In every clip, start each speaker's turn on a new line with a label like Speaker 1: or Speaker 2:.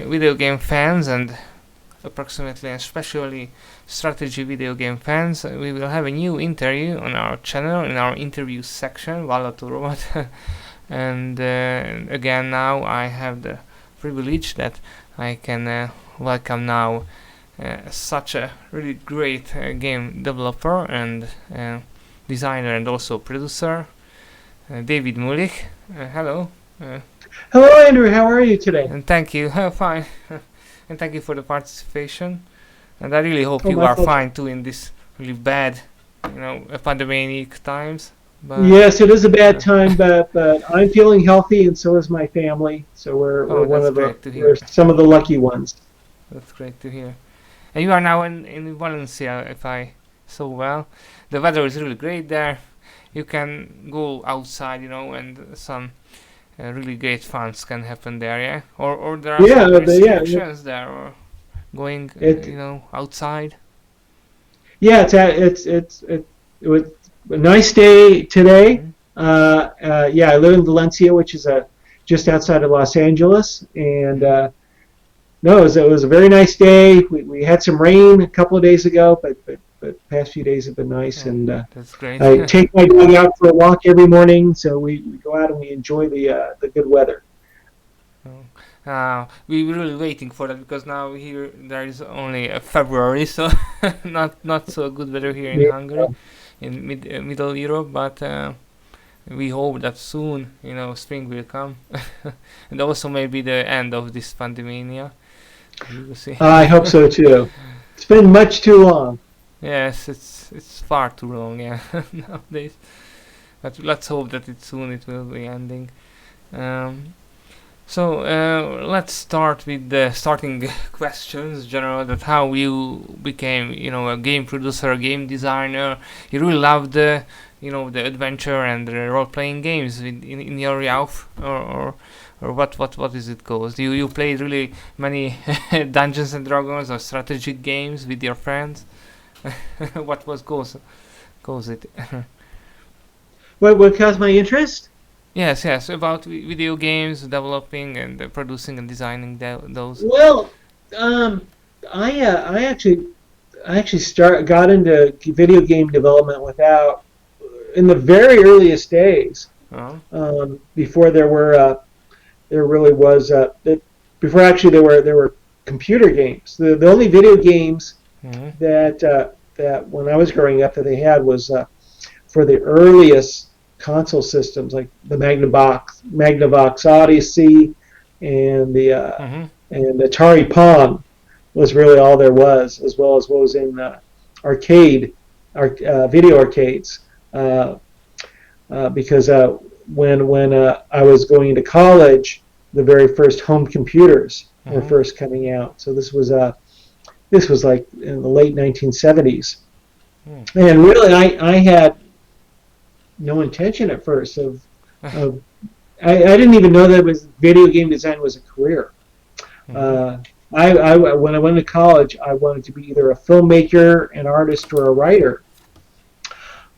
Speaker 1: video game fans and approximately and especially strategy video game fans, we will have a new interview on our channel in our interview section, Vallató rovat. And again, now I have the privilege that I can welcome now such a really great game developer and designer and also producer, David Mullich. Hello.
Speaker 2: Hello, Andrew. How are you today?
Speaker 1: And thank you. Fine. And thank you for the participation. And I really hope
Speaker 2: Oh,
Speaker 1: you
Speaker 2: my
Speaker 1: are
Speaker 2: pleasure.
Speaker 1: fine too in this really bad, pandemic times. But
Speaker 2: Yes, it is a bad time, but I'm feeling healthy, and so is my family. So we're one
Speaker 1: that's
Speaker 2: of the
Speaker 1: great to hear.
Speaker 2: we're some of the lucky ones.
Speaker 1: That's great to hear. And you are now in Valencia, if I saw well. The weather is really great there. You can go outside, and some really great funs can happen there, yeah? Or there are
Speaker 2: Yeah,
Speaker 1: some
Speaker 2: yeah,
Speaker 1: restrictions there, or going,
Speaker 2: it
Speaker 1: outside.
Speaker 2: yeah, it was a nice day today. Yeah, I live in Valencia, which is just outside of Los Angeles, and no, it was a very nice day. We had some rain a couple of days ago, but past few days have been nice, and
Speaker 1: That's great.
Speaker 2: I take my dog out for a walk every morning, so we go out and we enjoy the good weather.
Speaker 1: We were really waiting for that because now here there is only February, so not so good weather here in
Speaker 2: Yeah.
Speaker 1: Hungary, in Middle Europe. But we hope that soon, spring will come, and also maybe the end of this pandemia. We will see.
Speaker 2: I hope so too. It's been much too long.
Speaker 1: Yes, it's far too long, yeah, nowadays. But let's hope that it will be ending. So let's start with the starting questions, general. That how you became, a game producer, a game designer. You really loved the adventure and the role-playing games in your youth, or what is it called? You played really many Dungeons and Dragons or strategic games with your friends. What was cause it?
Speaker 2: What caused my interest?
Speaker 1: Yes, about video games, developing and producing and designing those.
Speaker 2: Well, I actually got into video game development in the very earliest days. Before there really was before actually there were computer games. The only video games that when I was growing up that they had was for the earliest console systems, like the Magnavox Odyssey and the and Atari Pong was really all there was, as well as what was in video arcades. Because when I was going into college, the very first home computers were first coming out. So this was like in the late 1970s, and really I had no intention at first of I didn't even know that video game design was a career. When I went to college, I wanted to be either a filmmaker, an artist, or a writer.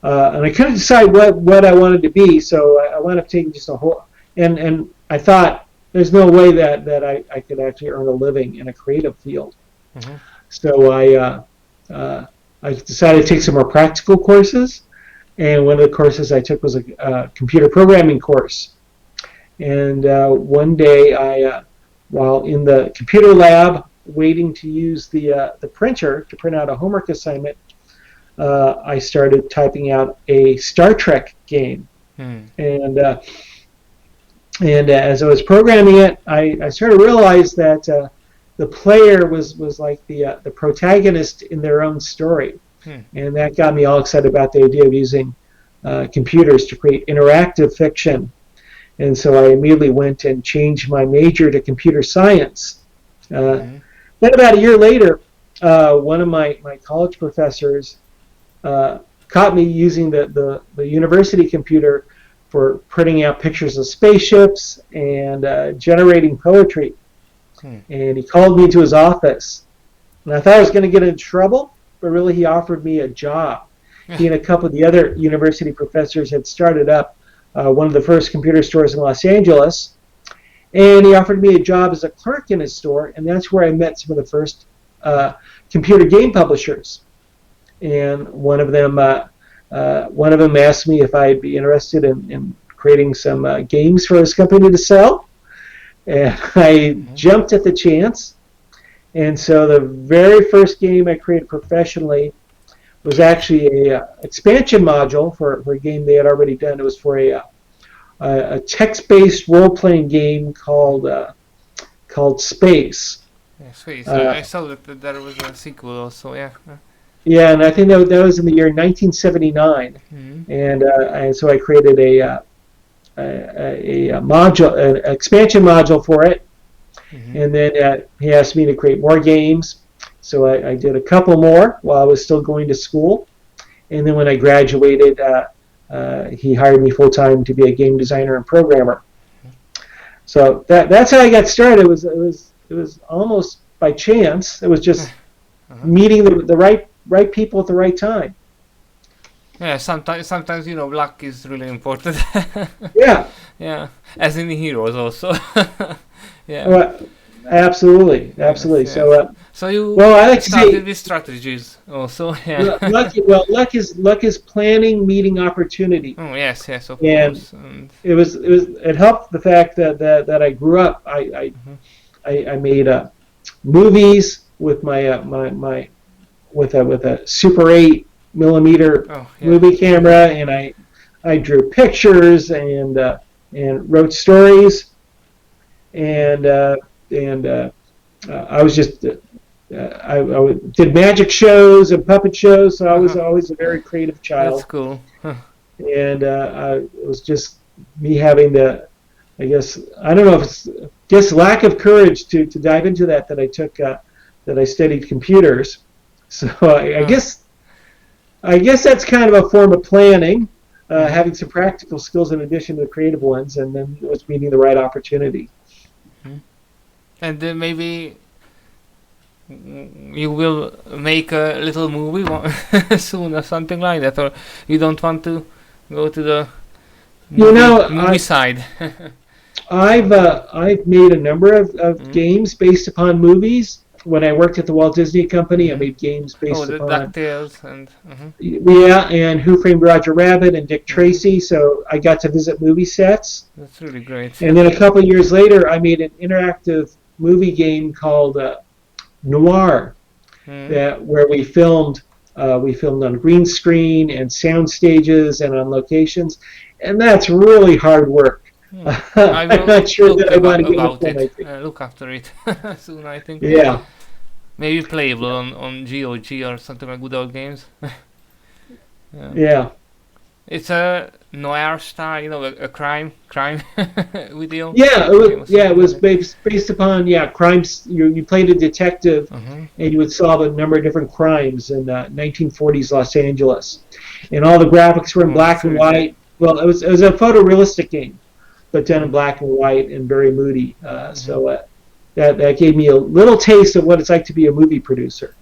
Speaker 2: And I couldn't decide what I wanted to be, so I wound up taking just a whole. And I thought there's no way that I could actually earn a living in a creative field. So I decided to take some more practical courses, and one of the courses I took was a computer programming course. And one day, while in the computer lab waiting to use the printer to print out a homework assignment, I started typing out a Star Trek game. And as I was programming it, I sort of realized that the player was like the protagonist in their own story. And that got me all excited about the idea of using computers to create interactive fiction. And so I immediately went and changed my major to computer science. Then about a year later, one of my college professors caught me using the university computer for printing out pictures of spaceships and generating poetry. And he called me to his office. And I thought I was going to get in trouble, but really he offered me a job. He and a couple of the other university professors had started up one of the first computer stores in Los Angeles. and he offered me a job as a clerk in his store, and that's where I met some of the first computer game publishers. And one of them asked me if I'd be interested in creating some games for his company to sell, and I jumped at the chance. And so the very first game I created professionally was actually a expansion module for a game they had already done. It was for a text-based role-playing game called Space.
Speaker 1: Yeah, Space. I saw that there was a sequel also. Yeah.
Speaker 2: Yeah, and I think that was in the year 1979, and so I created a module, an expansion module for it, and then he asked me to create more games. So I did a couple more while I was still going to school, and then when I graduated, he hired me full time to be a game designer and programmer. So that's how I got started. It was almost by chance. It was just meeting the right people at the right time.
Speaker 1: Yeah, sometimes luck is really important.
Speaker 2: Yeah.
Speaker 1: Yeah, as in heroes also. Yeah.
Speaker 2: Well, absolutely.
Speaker 1: Yes. So you
Speaker 2: I like to
Speaker 1: started
Speaker 2: say,
Speaker 1: with strategies also. Yeah.
Speaker 2: luck is planning, meeting opportunity.
Speaker 1: Oh yes, of
Speaker 2: And
Speaker 1: course. And
Speaker 2: it helped the fact that I grew up. I made movies with my with a Super 8 millimeter movie camera, and I drew pictures and wrote stories, and I was just I did magic shows and puppet shows, so I was always a very creative child.
Speaker 1: That's cool.
Speaker 2: And it was just me having the, I guess, I don't know if it's lack of courage to dive into that I took that I studied computers. So I guess that's kind of a form of planning, having some practical skills in addition to the creative ones, and then it was meeting the right opportunity.
Speaker 1: And then maybe you will make a little movie soon or something like that, or you don't want to go to the movie side.
Speaker 2: I've made a number of games based upon movies. When I worked at the Walt Disney Company, I made games based upon
Speaker 1: DuckTales and
Speaker 2: and Who Framed Roger Rabbit and Dick Tracy. So I got to visit movie sets.
Speaker 1: That's really great.
Speaker 2: And then a couple years later, I made an interactive movie game called Noir, where we filmed on green screen and sound stages and on locations, and that's really hard work. I'm not sure that I want to get into it.
Speaker 1: Look after it soon, I think.
Speaker 2: Yeah.
Speaker 1: Maybe playable on GOG or something like good old games.
Speaker 2: Yeah.
Speaker 1: It's a noir style, a crime video.
Speaker 2: Yeah, it was based upon crimes. You played a detective, and you would solve a number of different crimes in 1940s Los Angeles, and all the graphics were in black and white. Well, it was a photorealistic game, but done in black and white and very moody. So that gave me a little taste of what it's like to be a movie producer.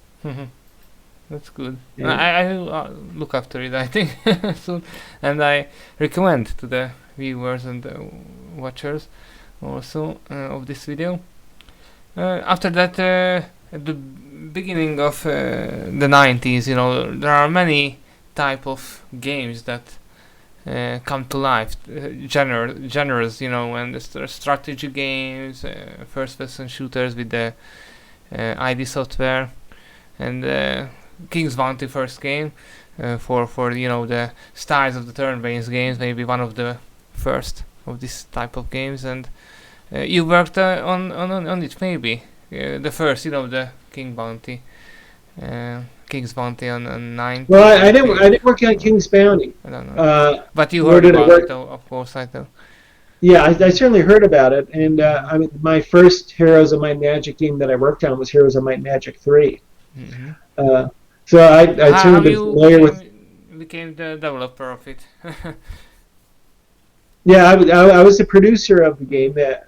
Speaker 1: That's good.
Speaker 2: Yeah.
Speaker 1: I will look after it, I think, soon. And I recommend to the viewers and the watchers also of this video. After that, at the beginning of the 90s, there are many type of games that come to life, genres, and the strategy games, first-person shooters with the ID software, and King's Bounty first game for the styles of the turn-based games, maybe one of the first of this type of games, and you worked on it maybe the first, the King's Bounty on 9.
Speaker 2: Well, I didn't work on King's Bounty.
Speaker 1: I don't know. But you heard about it, though, of course, I know.
Speaker 2: Yeah, I certainly heard about it, and my first Heroes of Might and Magic game that I worked on was Heroes of Might and Magic 3. So I certainly been familiar with.
Speaker 1: Became the developer of it.
Speaker 2: Yeah, I was the producer of the game. That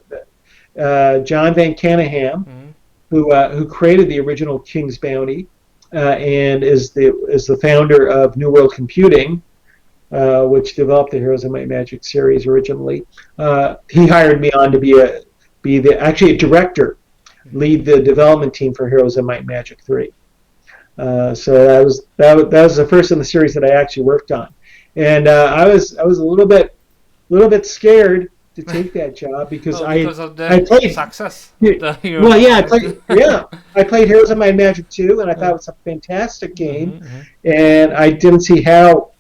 Speaker 2: John Van Caneghem, who created the original King's Bounty, and is the founder of New World Computing, which developed the Heroes of Might and Magic series originally. He hired me on to be be actually a director, lead the development team for Heroes of Might and Magic 3. So that was the first in the series that I actually worked on, and I was a little bit scared to take that job because
Speaker 1: of the
Speaker 2: I played
Speaker 1: success.
Speaker 2: I played Heroes of Might and Magic 2, and I thought it was a fantastic game, and I didn't see how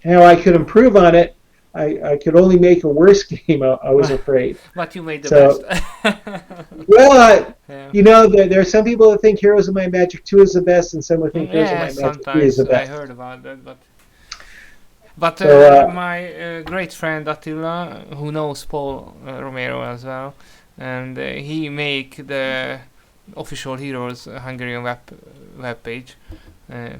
Speaker 2: I could improve on it. I could only make a worse game. I was afraid.
Speaker 1: But you made the best.
Speaker 2: Well, there are some people that think Heroes of Might and Magic 2 is the best, and some would think Heroes of Might and Magic 3 is the best.
Speaker 1: I heard about that, but my great friend Attila, who knows Paul Romero as well, and he make the official Heroes Hungarian web page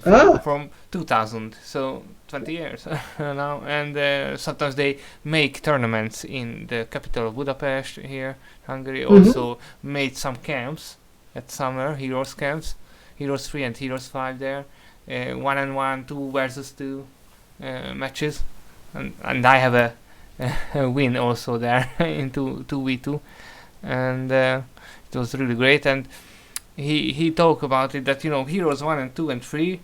Speaker 1: from 2000, so 20 years now, and sometimes they make tournaments in the capital of Budapest here, Hungary. Also made some camps at summer, Heroes camps, Heroes 3 and Heroes 5 there, 1-on-1, 2 versus 2 matches, and I have a win also there in 2v2, and it was really great. And he talked about it that Heroes 1 and 2 and 3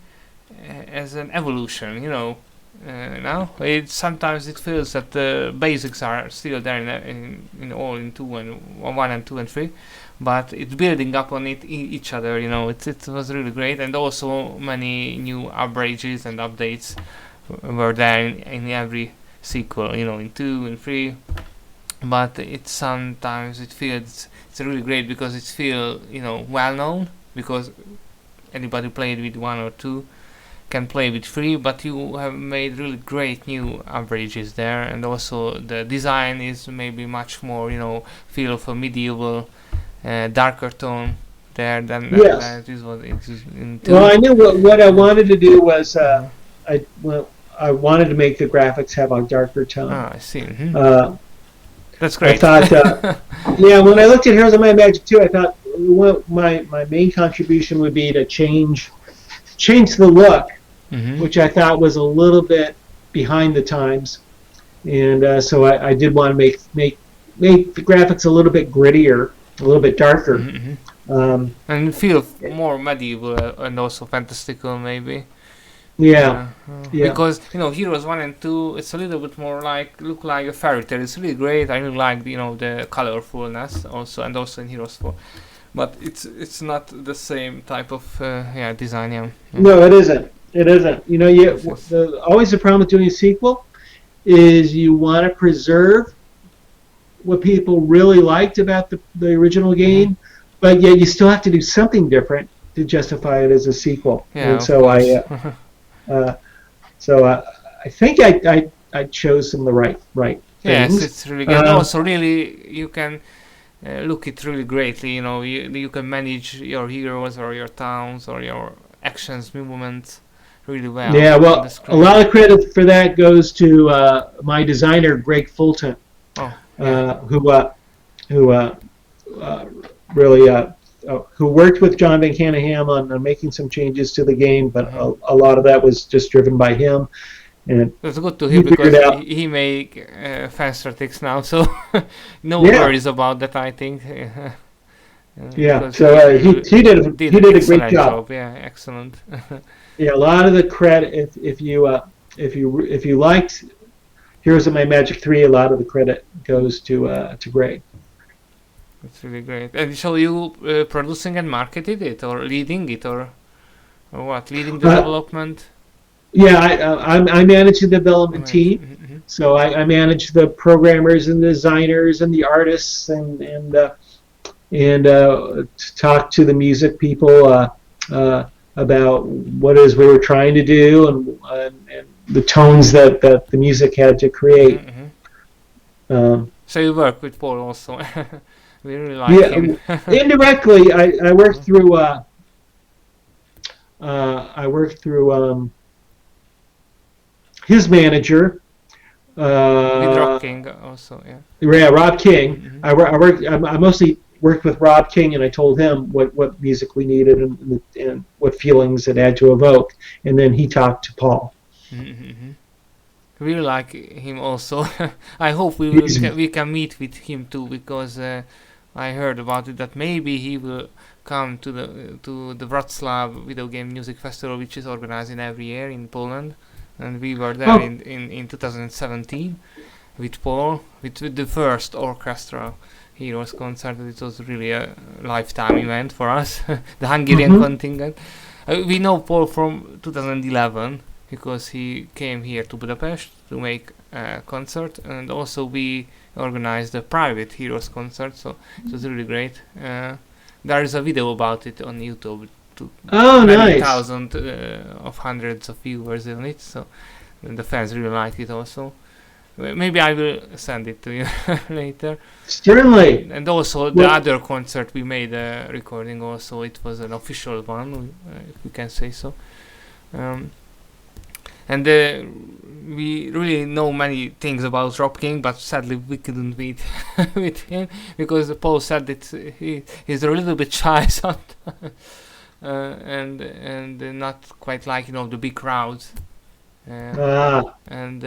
Speaker 1: as an evolution, now sometimes it feels that the basics are still there in 2 and 1 and 2 and 3, but it's building up on each other. It was really great, and also many new upgrades and updates were there in every sequel, in 2 and 3. But sometimes it feels it's really great because it feels well known, because anybody played with 1 or 2 can play with 3, but you have made really great new averages there, and also the design is maybe much more feel of a medieval darker tone there than it is in 2.
Speaker 2: Well, I knew what I wanted to do was I wanted to make the graphics have a darker tone.
Speaker 1: I see. That's great.
Speaker 2: I thought, when I looked at Heroes of Might and Magic 2, I thought my main contribution would be to change the look, which I thought was a little bit behind the times, and so I did want to make the graphics a little bit grittier, a little bit darker,
Speaker 1: and feel more medieval and also fantastical maybe.
Speaker 2: Yeah.
Speaker 1: Because Heroes 1 and 2, it's a little bit more look like a fairy tale. It's really great. I really like the colorfulness also, and also in Heroes 4. But it's not the same type of design. Yeah.
Speaker 2: No, it isn't. It isn't. Always the problem with doing a sequel is you want to preserve what people really liked about the original game, but yet you still have to do something different to justify it as a sequel.
Speaker 1: Yeah,
Speaker 2: and so I think I chose some of the right things.
Speaker 1: Yes, it's really good. Also, really, you can look it really greatly. You can manage your heroes or your towns or your actions, movements really well.
Speaker 2: Yeah, well, a lot of credit for that goes to my designer, Greg Fulton, who worked with John Van Caneghem on making some changes to the game, but a lot of that was just driven by him. And
Speaker 1: that's good to hear, because he make fan statics now, so no worries about that, I think.
Speaker 2: So he did a great job.
Speaker 1: Yeah, excellent.
Speaker 2: Yeah, a lot of the credit, if you liked Heroes of Might and Magic 3, a lot of the credit goes to Greg.
Speaker 1: That's really great. And so you producing and marketed it, or leading it, or what? Leading the development?
Speaker 2: Yeah, I manage the development team. So I manage the programmers and the designers and the artists, and talk to the music people about what it is we were trying to do, and the tones that the music had to create.
Speaker 1: So you work with Paul also. We really like him.
Speaker 2: Indirectly, I worked through his manager.
Speaker 1: With Rob King also, yeah.
Speaker 2: Yeah, Rob King. I mostly worked with Rob King, and I told him what music we needed and what feelings it had to evoke, and then he talked to Paul.
Speaker 1: Really like him also. I hope we can meet with him too, because I heard about it that maybe he will come to the Wrocław Video Game Music Festival, which is organized in every year in Poland, and we were there in 2017 with Paul with the first orchestra Heroes concert. It was really a lifetime event for us, the Hungarian contingent. We know Paul from 2011 because he came here to Budapest to make a concert, and also we organized a private Heroes concert, so it was really great. There is a video about it on YouTube to many thousand of hundreds of viewers on it, so the fans really like it also. Maybe I will send it to you later.
Speaker 2: Certainly.
Speaker 1: And also the other concert we made a recording also. It was an official one, if we can say so. And we really know many things about Rob King, but sadly we couldn't meet with him because Paul said that he's a little bit shy sometimes, and not quite like the big crowds. And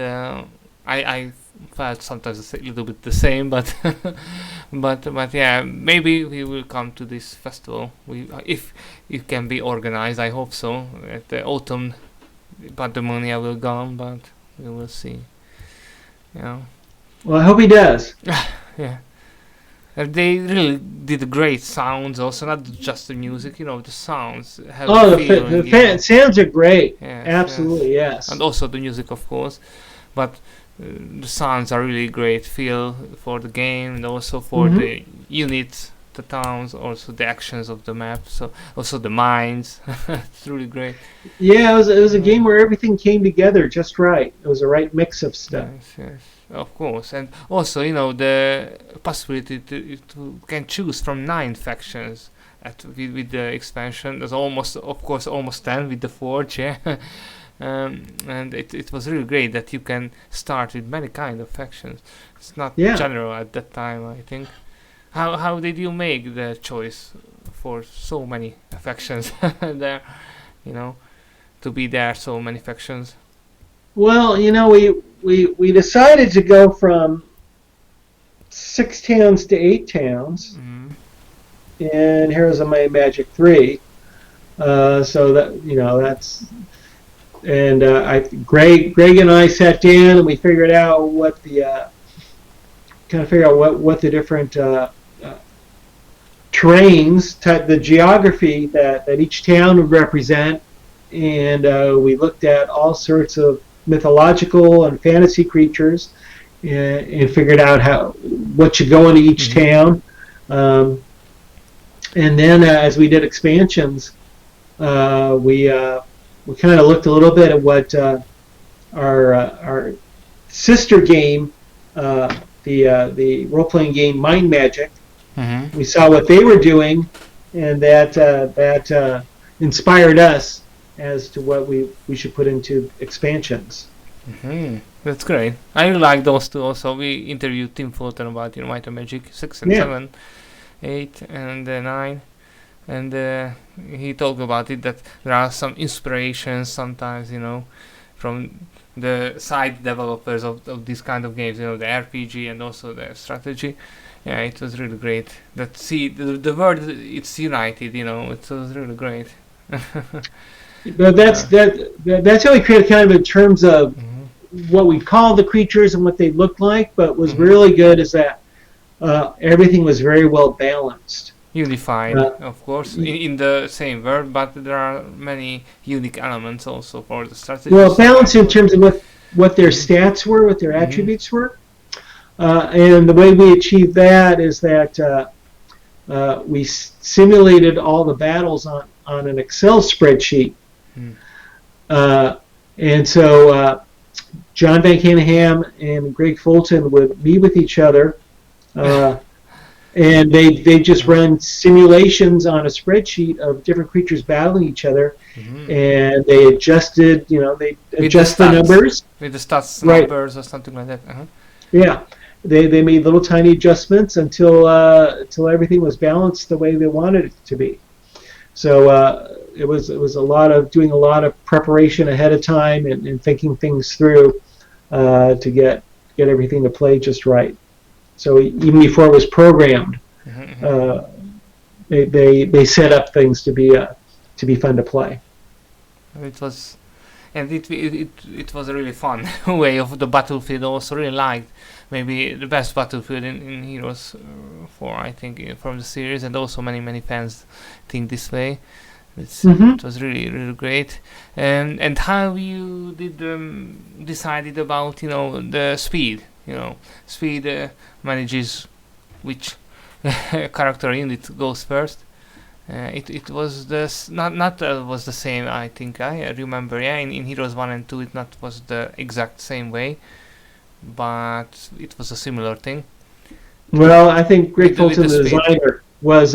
Speaker 1: I felt sometimes a little bit the same, but but yeah, maybe we will come to this festival. If it can be organized, I hope so. At the autumn Pandemonia will go, but we will see.
Speaker 2: Well, I hope he does.
Speaker 1: Yeah. They really did great sounds also, not just the music, the sounds have
Speaker 2: the sounds are great. Yes, absolutely, yes.
Speaker 1: And also the music, of course, but the sounds are really great feel for the game, and also for the units, the towns, also the actions of the map, so also the mines. It's really great.
Speaker 2: Yeah, it was a game where everything came together just right. It was a right mix of stuff.
Speaker 1: Yes, of course. And also, the possibility to can choose from 9 factions with the expansion. There's almost 10 with the Forge, yeah. And it was really great that you can start with many kind of factions. It's not general at that time, I think. How did you make the choice for so many factions there, to be there, so many factions?
Speaker 2: Well, we decided to go from 6 towns to 8 towns in Heroes of Might and Magic 3. So that that's, and Greg and I sat down and we figured out what the what the different terrains, the geography that each town would represent, and we looked at all sorts of mythological and fantasy creatures, and figured out what should go into each town. And then as we did expansions, we kind of looked a little bit at what our sister game, the role-playing game Mind Magic. We saw what they were doing, and that inspired us as to what we should put into expansions.
Speaker 1: That's great. I really like those two also. We interviewed Tim Fulton about Might and Magic 6 and 7, 8 and 9. And he talked about it, that there are some inspirations sometimes, from the side developers of these kind of games, the RPG and also the strategy. Yeah, it was really great. That the word, it's united, it was really great.
Speaker 2: But that's only created kind of in terms of what we call the creatures and what they look like. But was really good is that everything was very well balanced.
Speaker 1: Unified, of course, in the same world, but there are many unique elements also for the strategy.
Speaker 2: Well, balanced in terms of what their stats were, what their attributes were. And the way we achieved that is that we simulated all the battles on an Excel spreadsheet. And so John Van Canningham and Greg Fulton would meet with each other, and they just run simulations on a spreadsheet of different creatures battling each other, and they adjusted, they adjust the numbers.
Speaker 1: With the stats numbers or something like that.
Speaker 2: Yeah. They made little tiny adjustments until everything was balanced the way they wanted it to be. So it was a lot of doing a lot of preparation ahead of time and thinking things through to get everything to play just right. So even before it was programmed, They set up things to be fun to play.
Speaker 1: It was, and it was a really fun way of the Battlefield. I also really liked, maybe the best Battlefield in Heroes 4, I think, from the series, and also many fans think this way. It was really great. And how you did decided about the speed? Speed manages which character unit goes first. It was not was the same. I think I remember. Yeah, in Heroes 1 and 2, it not was the exact same way, but it was a similar thing.
Speaker 2: Well, I think Greg Fulton, the designer, was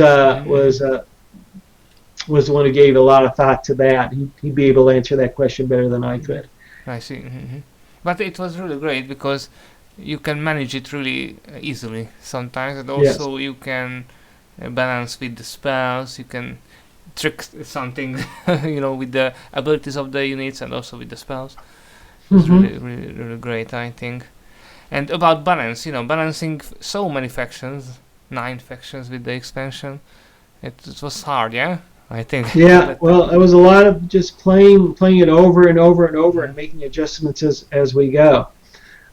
Speaker 2: the one who gave a lot of thought to that. He'd be able to answer that question better than I could.
Speaker 1: I see. But it was really great because you can manage it really easily sometimes, and also you can balance with the spells. You can trick something, with the abilities of the units and also with the spells. It's really great, I think. And about balance, balancing so many factions, 9 factions with the expansion, it was hard, yeah. I think.
Speaker 2: Yeah, well, it was a lot of just playing it over and over and over and making adjustments as we go.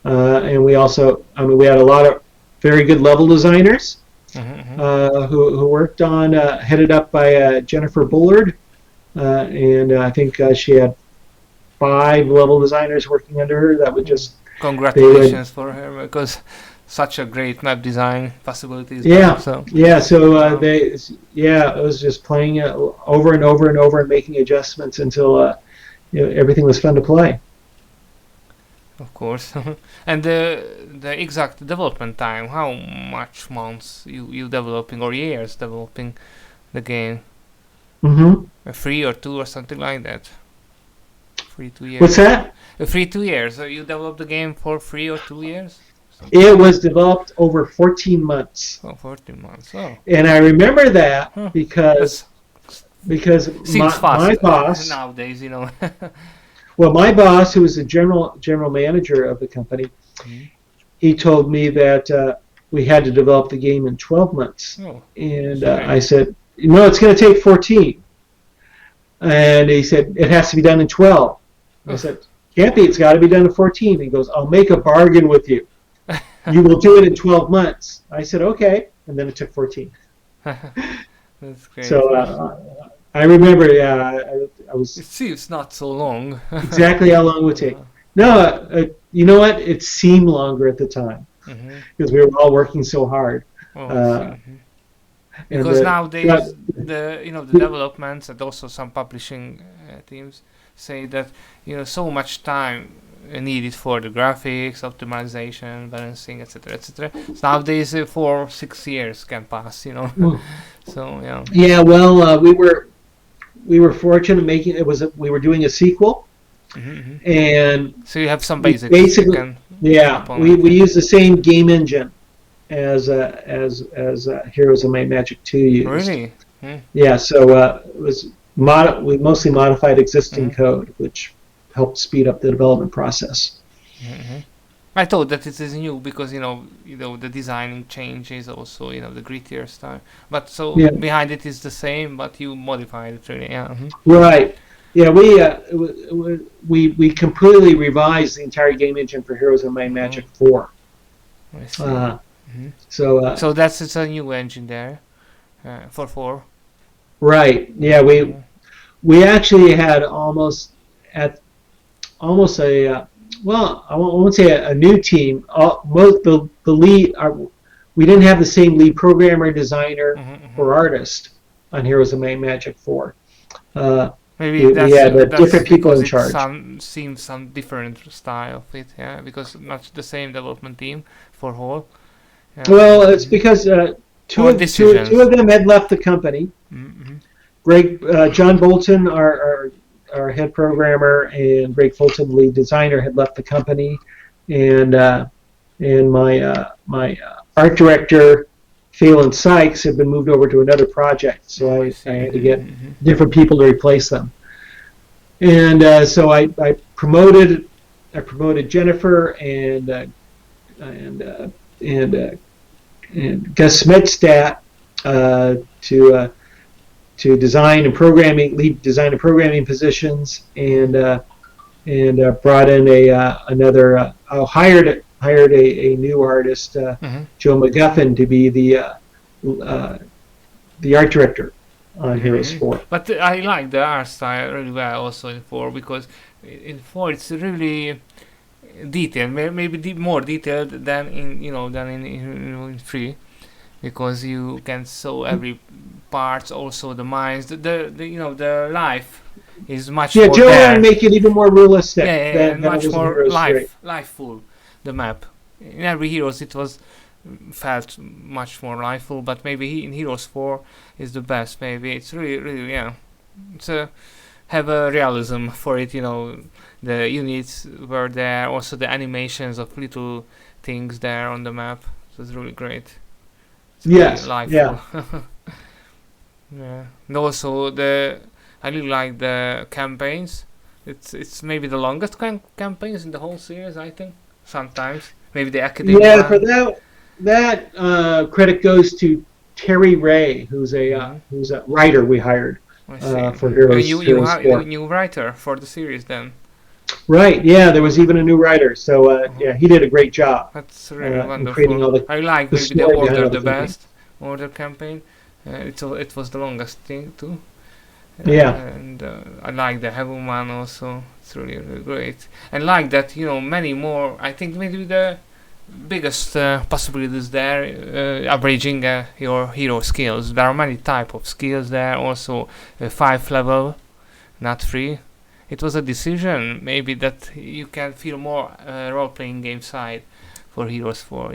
Speaker 2: And we also, we had a lot of very good level designers who worked on, headed up by Jennifer Bullard, and I think she had 5 level designers working under her. That would just
Speaker 1: congratulations for her, because such a great map design possibilities.
Speaker 2: Yeah, so it was just playing it over and over and over and making adjustments until everything was fun to play.
Speaker 1: Of course. And the exact development time, how much months you developing or years developing the game? 3 or 2 or something like that. 3 2 years.
Speaker 2: What's that?
Speaker 1: 3 2 years. So you developed the game for 3 or 2 years?
Speaker 2: It was developed over 14 months.
Speaker 1: Oh, 14 months. Oh.
Speaker 2: And I remember that because my boss
Speaker 1: nowadays,
Speaker 2: Well, my boss, who was the general manager of the company, he told me that we had to develop the game in 12 months.
Speaker 1: Oh,
Speaker 2: and I said, no, it's going to take 14. And he said, it has to be done in 12. I said, can't be, it's got to be done in 14. He goes, I'll make a bargain with you. You will do it in 12 months. I said, okay. And then it took 14.
Speaker 1: That's great.
Speaker 2: So I remember, I was...
Speaker 1: It seems not so long.
Speaker 2: exactly how long it would take. No, you know what? It seemed longer at the time because we were all working so hard.
Speaker 1: Because nowadays, the developments and also some publishing teams say that so much time needed for the graphics, optimization, balancing, etc. So nowadays, 4 or 6 years can pass. So yeah.
Speaker 2: Yeah, well, we were fortunate making we were doing a sequel, and
Speaker 1: so you have some basics.
Speaker 2: Basically, we use the same game engine as Heroes of Might and Magic 2 used.
Speaker 1: Really?
Speaker 2: Yeah. So it was we mostly modified existing code, which helped speed up the development process.
Speaker 1: I thought that it is new because the designing changes also the grittier style, but behind it is the same, but you modified it really.
Speaker 2: Right. Yeah, we completely revised the entire game engine for Heroes of Might and Magic 4.
Speaker 1: I see. So it's a new engine there for 4.
Speaker 2: Right. Yeah, we actually had almost a well, I won't say a new team. Most the lead we didn't have the same lead programmer, designer, or artist on Heroes of Might and Magic 4.
Speaker 1: Maybe
Speaker 2: we had different people in charge.
Speaker 1: Seems some different style of it, yeah, because not the same development team for whole.
Speaker 2: Well, it's because two of them had left the company. John Bolton, our head programmer, and Greg Fulton, lead designer, had left the company, and my art director, Phelan Sykes, had been moved over to another project, so I had to get different people to replace them. And so I promoted Jennifer and Gus Smedstadt to design and programming, lead design and programming positions, and brought in hired a new artist, Joe McGuffin, to be the art director on Heroes 4.
Speaker 1: But I like the art style really well also in 4, because in 4 it's really detailed, maybe more detailed than in 3, because you can show every part, also the mines, the life is much more
Speaker 2: Joe
Speaker 1: there.
Speaker 2: and make it even more realistic.
Speaker 1: Than much more lifeful, the map. In every Heroes it felt much more lifeful, but maybe in Heroes 4 is the best. Maybe it's really it's have a realism for it. The units were there, also the animations of little things there on the map. It was really great.
Speaker 2: Yes.
Speaker 1: Really
Speaker 2: yeah.
Speaker 1: Yeah. And also I really like the campaigns. It's maybe the longest campaigns in the whole series, I think. Sometimes maybe the academic.
Speaker 2: Yeah, for that credit goes to Terry Ray, who's a writer we hired for Heroes.
Speaker 1: You have a new writer for the series then.
Speaker 2: Right. Yeah, there was even a new writer. So he did a great job.
Speaker 1: That's really wonderful. I like maybe the Order the best. Order campaign. It was the longest thing too. And I like the Heaven one also. It's really great. And like that, many more. I think maybe the biggest possibilities there, averaging your hero skills. There are many type of skills there. Also 5 level, not 3. It was a decision maybe that you can feel more role-playing game side for Heroes 4.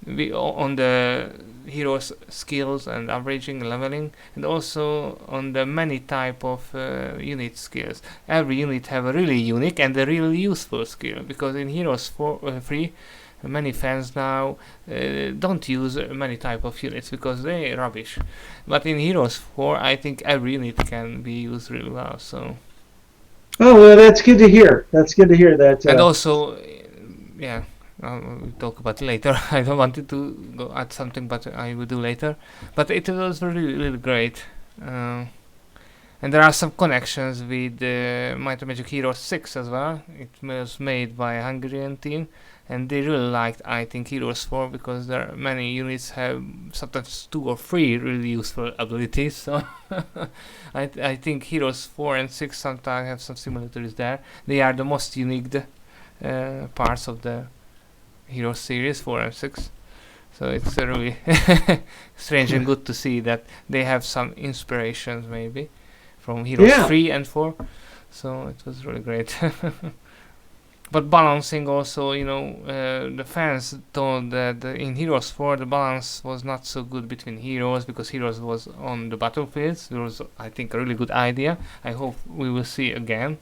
Speaker 1: On the heroes skills and averaging leveling, and also on the many type of unit skills. Every unit have a really unique and a really useful skill, because in Heroes 3 many fans now don't use many type of units because they rubbish, but in Heroes 4 I think every unit can be used really well. So
Speaker 2: well, that's good to hear. That
Speaker 1: and also we'll talk about it later. I don't wanted to go add something, but I will do later. But it was really great. And there are some connections with Might and Magic Heroes 6 as well. It was made by a Hungarian team, and they really liked, I think, Heroes 4, because there are many units have sometimes 2 or 3 really useful abilities. So I think Heroes 4 and 6 sometimes have some similarities there. They are the most unique parts of the Heroes series 4 and 6, so it's really strange and good to see that they have some inspirations maybe from Heroes 3 and 4, so it was really great. But balancing also, the fans told that in Heroes 4 the balance was not so good between heroes, because Heroes was on the battlefields. It was, I think, a really good idea. I hope we will see again.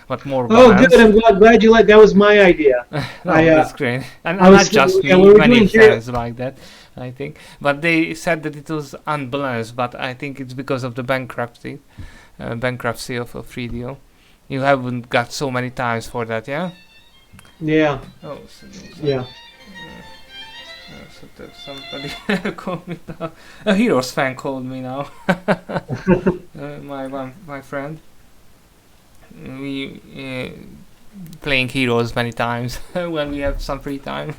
Speaker 1: But more balance.
Speaker 2: Good. I'm glad you that was my idea.
Speaker 1: That's great. And not just me, many fans like that, I think. But they said that it was unbalanced, but I think it's because of the bankruptcy of 3DO. You haven't got so many times for that, yeah?
Speaker 2: Yeah.
Speaker 1: Oh,
Speaker 2: yeah.
Speaker 1: So somebody called me now. A Heroes fan called me now. My friend. We playing Heroes many times when we have some free time.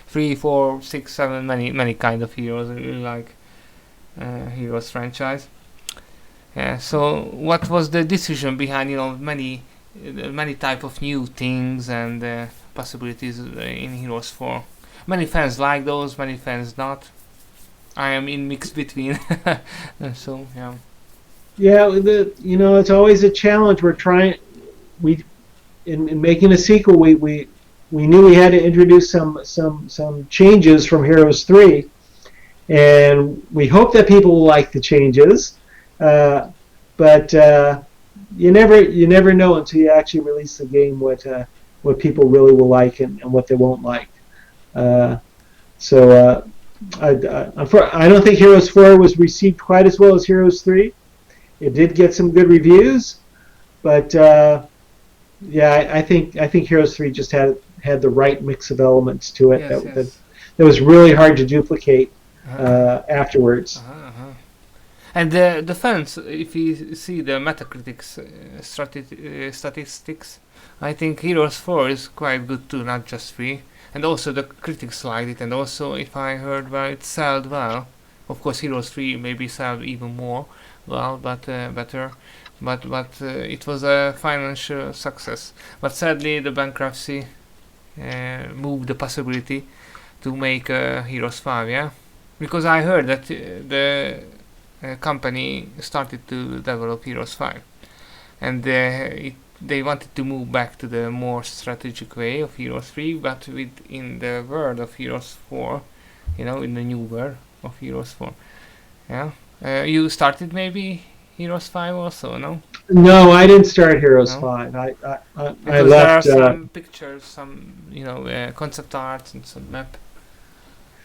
Speaker 1: 3, 4, 6, 7, many kind of heroes. I really like Heroes franchise. Yeah. So what was the decision behind many type of new things and possibilities in Heroes 4? Many fans like those, many fans not. I am in mix between. So yeah.
Speaker 2: Yeah, it's always a challenge. We're trying. In making a sequel, we knew we had to introduce some changes from Heroes 3, and we hope that people will like the changes. But you never know until you actually release the game what people really will like and what they won't like. So I don't think Heroes 4 was received quite as well as Heroes 3. It did get some good reviews, but I think Heroes 3 just had the right mix of elements to it that was really hard to duplicate afterwards.
Speaker 1: And the fans, if you see the Metacritic's statistics, I think Heroes 4 is quite good too, not just 3. And also the critics liked it, and also, if I heard well, it sold well. Of course, Heroes 3 maybe sold even more well, but better. But it was a financial success. But sadly, the bankruptcy moved the possibility to make Heroes 5, yeah? Because I heard that the company started to develop Heroes 5. And they wanted to move back to the more strategic way of Heroes 3, but in the world of Heroes 4, in the new world of Heroes 4. Yeah? You started maybe Heroes 5 also, no?
Speaker 2: No, I didn't start Heroes
Speaker 1: No?
Speaker 2: 5. I
Speaker 1: Because
Speaker 2: left.
Speaker 1: there are some pictures, some concept art and some map.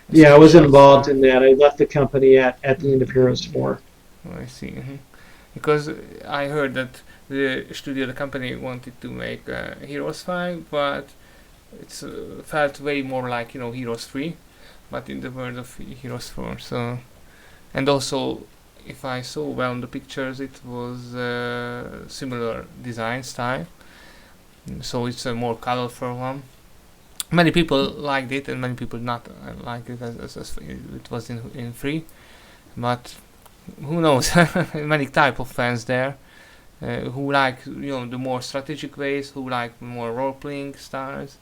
Speaker 2: Yeah, I wasn't involved in that. I left the company at the end of Heroes 4.
Speaker 1: Oh, I see. Because I heard that the company wanted to make Heroes 5, but it felt way more like Heroes 3, but in the world of Heroes 4. So, and also, if I saw well in the pictures, it was similar design style. So it's a more colorful one. Many people liked it, and many people not liked it as it was in 3. But who knows? Many type of fans there who like the more strategic ways, who like more role-playing styles,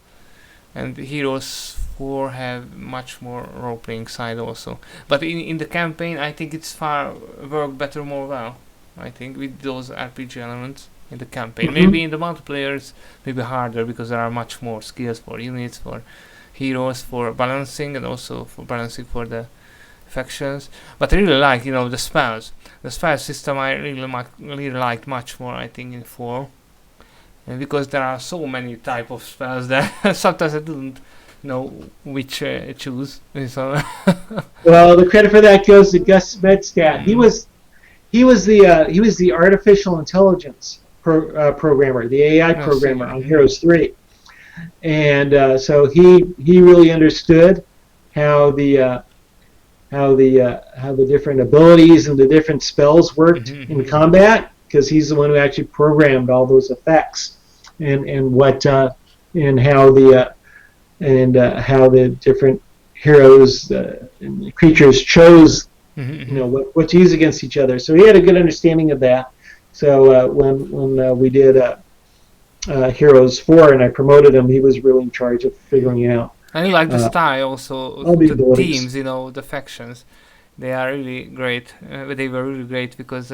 Speaker 1: and Heroes 4 have much more role-playing side also. But in the campaign, I think it's work better more well. I think with those RPG elements in the campaign. Maybe in the multiplayer it's maybe harder because there are much more skills for units, for heroes, for balancing, and also for balancing for the factions. But I really like the spells. The spell system I really liked much more, I think, in 4. Because there are so many type of spells that sometimes I didn't know which choose. So
Speaker 2: Well, the credit for that goes to Gus Medstat. He was the artificial intelligence programmer, the AI programmer on Heroes 3, and so he really understood how the different abilities and the different spells worked in combat, because he's the one who actually programmed all those effects and how the different heroes and creatures chose what to use against each other. So he had a good understanding of that. So when we did Heroes 4 and I promoted him, he was really in charge of figuring out.
Speaker 1: I like the style also, the teams, the factions. They are really great. They were really great because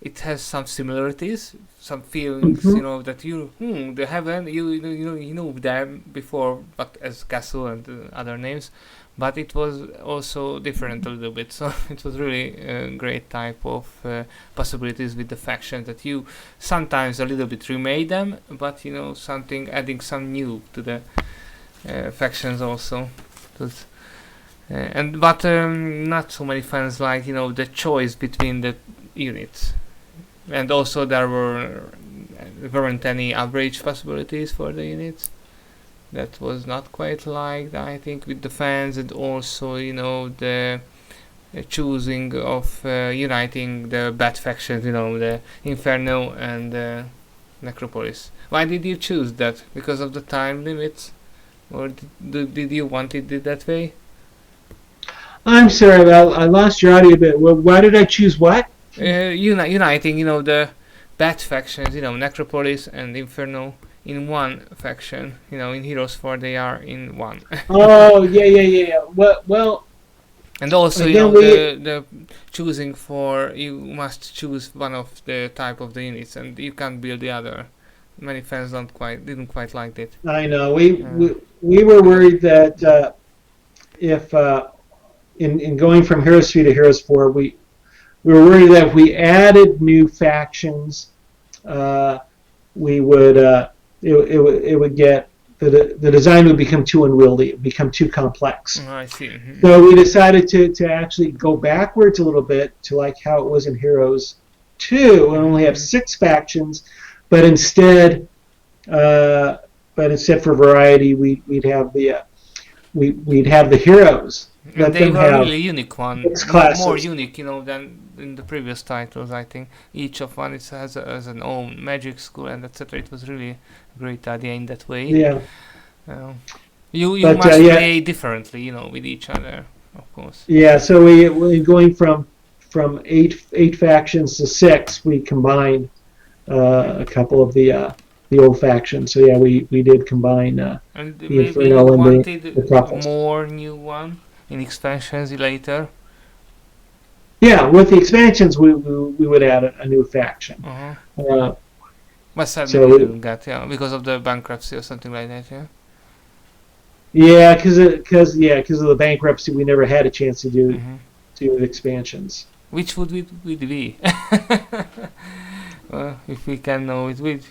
Speaker 1: it has some similarities, some feelings, that they haven't, you know them before, but as Castle and other names, but it was also different a little bit. So it was really a great type of possibilities with the factions that you sometimes a little bit remade them, but adding some new to the factions also. But not so many fans like the choice between the units, and also there weren't any average possibilities for the units. That was not quite liked, I think, with the fans, and also the choosing of uniting the bad factions, the Inferno and the Necropolis. Why did you choose that? Because of the time limits, or did you want it that way?
Speaker 2: I'm sorry, I lost your audio a bit. Well, why did I choose what?
Speaker 1: Uniting, the bad factions, Necropolis and Inferno in one faction. In Heroes 4 they are in one.
Speaker 2: Oh, yeah. Well.
Speaker 1: And also, the choosing for, you must choose one of the type of the units, and you can't build the other. Many fans didn't quite like it.
Speaker 2: I know. We were worried that if in going from Heroes 3 to Heroes 4, we were worried that if we added new factions, we would it would get the design would become too unwieldy. It would become too complex.
Speaker 1: Oh, I see.
Speaker 2: So we decided to actually go backwards a little bit to like how it was in Heroes 2, and only have 6 factions, but instead for variety, we'd have the heroes
Speaker 1: And they were really unique one, more unique, than in the previous titles. I think each of one has an own magic school and etc. It was really a great idea in that way.
Speaker 2: Yeah.
Speaker 1: You must play differently, with each other, of course.
Speaker 2: Yeah. So we going from eight factions to 6. We combined a couple of the old factions. So yeah, we did combine
Speaker 1: and
Speaker 2: the
Speaker 1: maybe
Speaker 2: Inferno
Speaker 1: you
Speaker 2: and
Speaker 1: wanted
Speaker 2: the Prophets.
Speaker 1: more new one in expansions later.
Speaker 2: Yeah, with the expansions, we would add a new faction.
Speaker 1: But sadly we didn't get, because of the bankruptcy or something like that, yeah.
Speaker 2: Yeah, because of the bankruptcy, we never had a chance to do expansions.
Speaker 1: Which would it be? If we can know it, with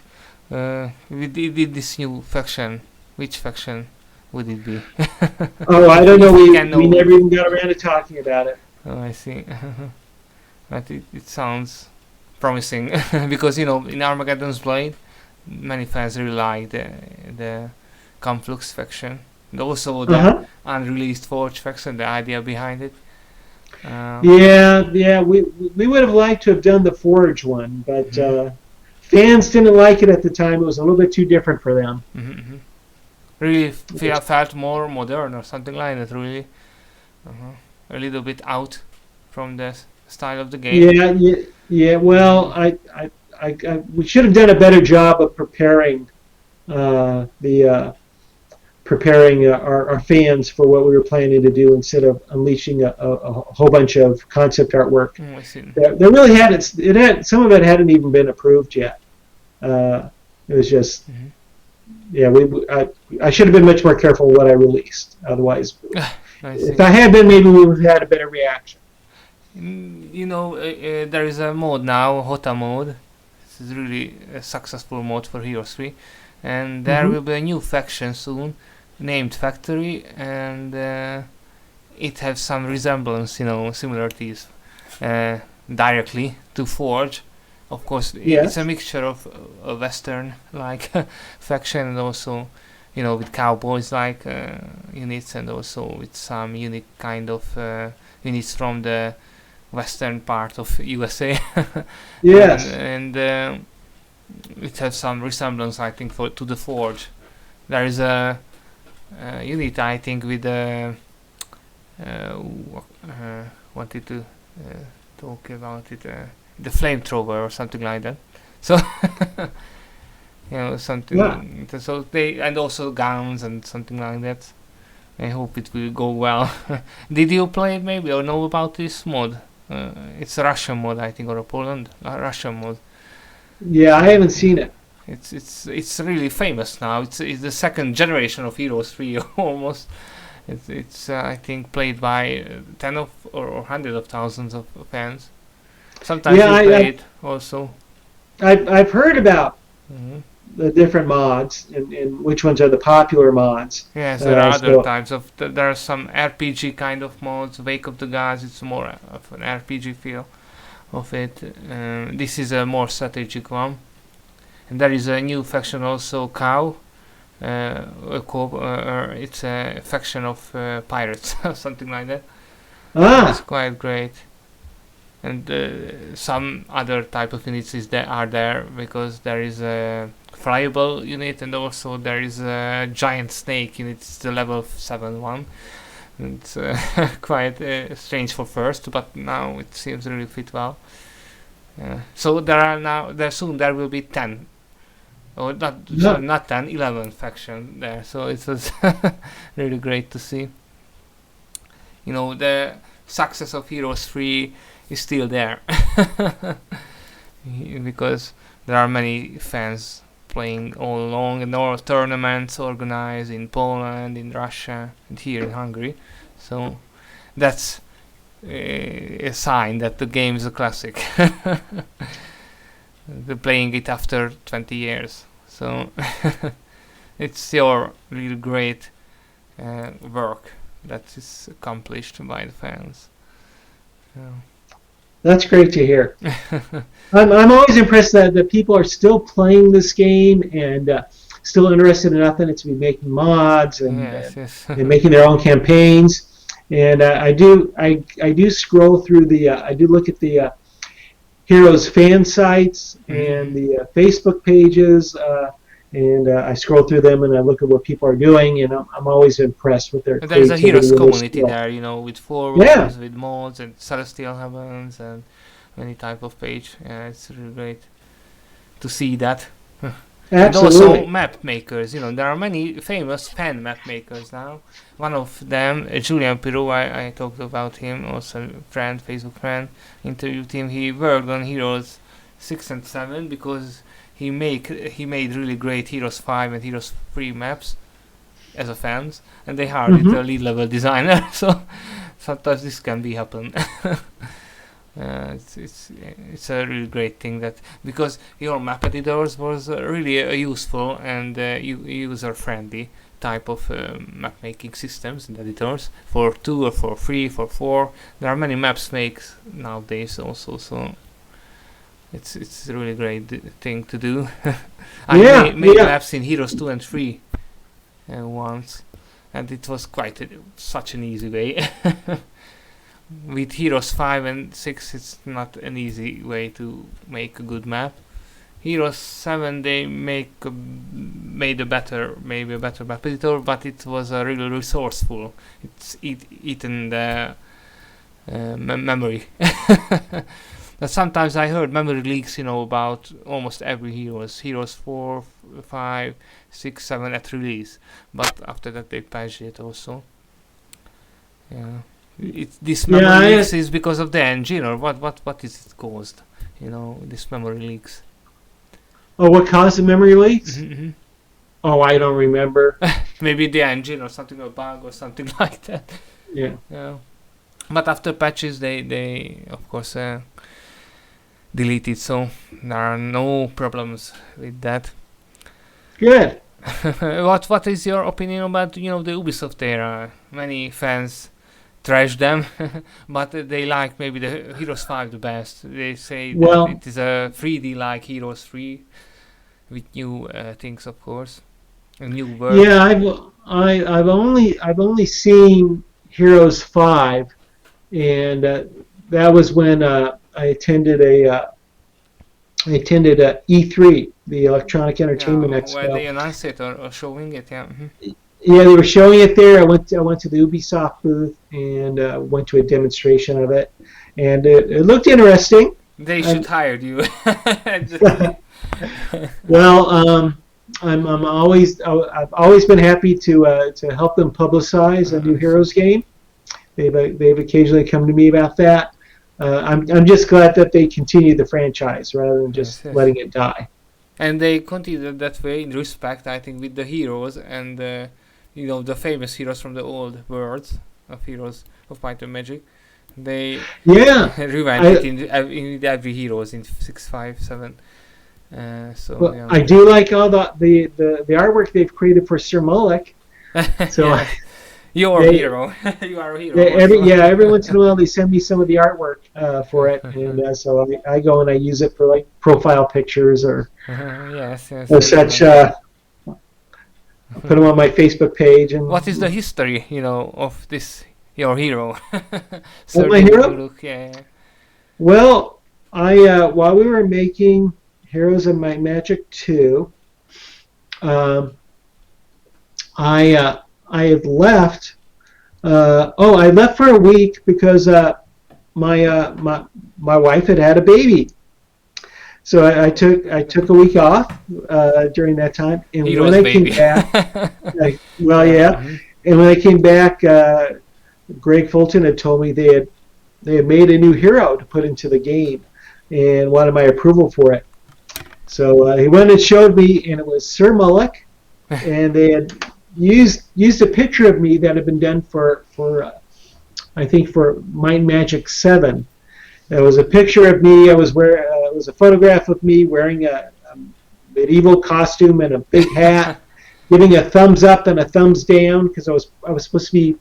Speaker 1: this new faction, which faction would it be?
Speaker 2: Oh, I don't know. We never even got around to talking about it.
Speaker 1: Oh, I see. But it sounds promising because in Armageddon's Blade, many fans really like the Conflux faction, and also the unreleased Forge faction. The idea behind it. We would have liked to have done the Forge one, but fans didn't like it at the time. It was a little bit too different for them. Really felt more modern or something like that. Really, a little bit out from the style of the game.
Speaker 2: Yeah. Well, we should have done a better job of preparing our fans for what we were planning to do instead of unleashing a whole bunch of concept artwork.
Speaker 1: I see.
Speaker 2: There really hadn't. Some of it hadn't even been approved yet. It was just. I should have been much more careful with what I released. Otherwise, if I had been, maybe we would have had a better reaction.
Speaker 1: There is a mode now, Hota mode. This is really a successful mode for Heroes 3, and there will be a new faction soon, named Factory, and it has some resemblance, similarities directly to Forge. Of course, it's a mixture of a Western-like faction and also, with cowboys-like units, and also with some unique kind of units from the western part of USA.
Speaker 2: Yes.
Speaker 1: And it has some resemblance, I think, to the Forge. There is a unit, I think, with wanted to talk about it. The flamethrower or something like that. So something. Yeah. So and also guns and something like that. I hope it will go well. Did you play it maybe or know about this mod? It's a Russian mod, I think, or a Russian mod.
Speaker 2: Yeah, I haven't seen it.
Speaker 1: It's really famous now. It's the second generation of Heroes 3 almost. It's I think played by 10 or hundreds of thousands of fans. Sometimes you play it also.
Speaker 2: I've heard about the different mods and which ones are the popular mods.
Speaker 1: Yes, there are other types of. There are some RPG kind of mods. Wake of the Gods, it's more of an RPG feel of it. This is a more strategic one. And there is a new faction also, Cow. It's a faction of pirates, something like that. It's quite great. And some other type of units are there because there is a flyable unit and also there is a giant snake unit. It's the level 7 one. It's quite strange for first, but now it seems really fit well. So there will be 10. Oh, not 10, 11 faction there. So it was really great to see. The success of Heroes 3 is still there because there are many fans playing all along, and all tournaments organized in Poland, in Russia, and here in Hungary. So that's a sign that the game is a classic. They're playing it after 20 years. So it's your really great work that is accomplished by the fans.
Speaker 2: That's great to hear. I'm always impressed that people are still playing this game and still interested enough in it to be making mods and, and making their own campaigns. and I do scroll through I do look at the Heroes fan sites and the Facebook pages, and I scroll through them and I look at what people are doing, and I'm always impressed with their
Speaker 1: There's a
Speaker 2: creativity.
Speaker 1: Heroes
Speaker 2: and their
Speaker 1: community
Speaker 2: skill.
Speaker 1: there, with forums, with mods, and Celestial Heavens, and many type of page. It's really great to see that. And also map makers, there are many famous fan map makers now. One of them, Julian Pirot, I talked about him, also friend, Facebook friend, interviewed him. He worked on Heroes 6 and 7 because he made really great Heroes 5 and Heroes 3 maps as a fans, and they hired a lead level designer, so sometimes this can be happen. It's a really great thing that, because your map editors was really a useful and user friendly type of map making systems and editors for 2 or for 3 for 4. There are many maps makes nowadays also, so it's a really great thing to do. I made maps in Heroes 2 and 3 once, and it was such an easy way. With Heroes 5 and 6, it's not an easy way to make a good map. Heroes 7, they made a better map editor, but it was really resourceful. It's eaten the memory. But sometimes I heard memory leaks, about almost every Heroes 4, 5, 6, 7 at release. But after that they patched it also. Yeah. This memory leaks is because of the engine, or what is it caused? This memory leaks.
Speaker 2: Oh, what caused the memory leaks? Oh, I don't remember.
Speaker 1: Maybe the engine or something, a bug or something like that.
Speaker 2: Yeah.
Speaker 1: But after patches, they of course deleted, so there are no problems with that.
Speaker 2: Good.
Speaker 1: What is your opinion about the Ubisoft era? Many fans trash them, but they like maybe the Heroes 5 the best. They say that it is a 3D like Heroes 3 with new things, of course, a new world.
Speaker 2: Yeah, I've only seen Heroes 5, and that was when I attended a E3, the Electronic Entertainment Expo.
Speaker 1: Where they announced it or showing it, yeah.
Speaker 2: Yeah, they were showing it there. I went to the Ubisoft booth and went to a demonstration of it, and it looked interesting.
Speaker 1: They should hire you.
Speaker 2: Well, I've always been happy to help them publicize a new Heroes game. They've occasionally come to me about that. I'm just glad that they continue the franchise rather than just letting it die.
Speaker 1: And they continue that way in respect, I think, with the heroes and the famous heroes from the old worlds of Heroes of Might and Magic. They revamped it in every Heroes in 6, 5, 7.
Speaker 2: I do like all the artwork they've created for Sir Mullich. So
Speaker 1: you're a hero. You are a hero.
Speaker 2: Every once in a while they send me some of the artwork for it, and so I go and I use it for like profile pictures or such. Put them on my Facebook page. And
Speaker 1: what is the history, of this your hero?
Speaker 2: Sir my hero?
Speaker 1: Mullich, yeah.
Speaker 2: Well, I while we were making Heroes of Might and Magic 2, I had left. I left for a week because my wife had a baby. So I took a week off during that time, and when I came back, and when I came back, Greg Fulton had told me they had made a new hero to put into the game, and wanted my approval for it. So he went and showed me, and it was Sir Mullich, and they had used a picture of me that had been done for I think for Might and Magic 7. There was a picture of me. It was a photograph of me wearing a medieval costume and a big hat, giving a thumbs up and a thumbs down because I was supposed to be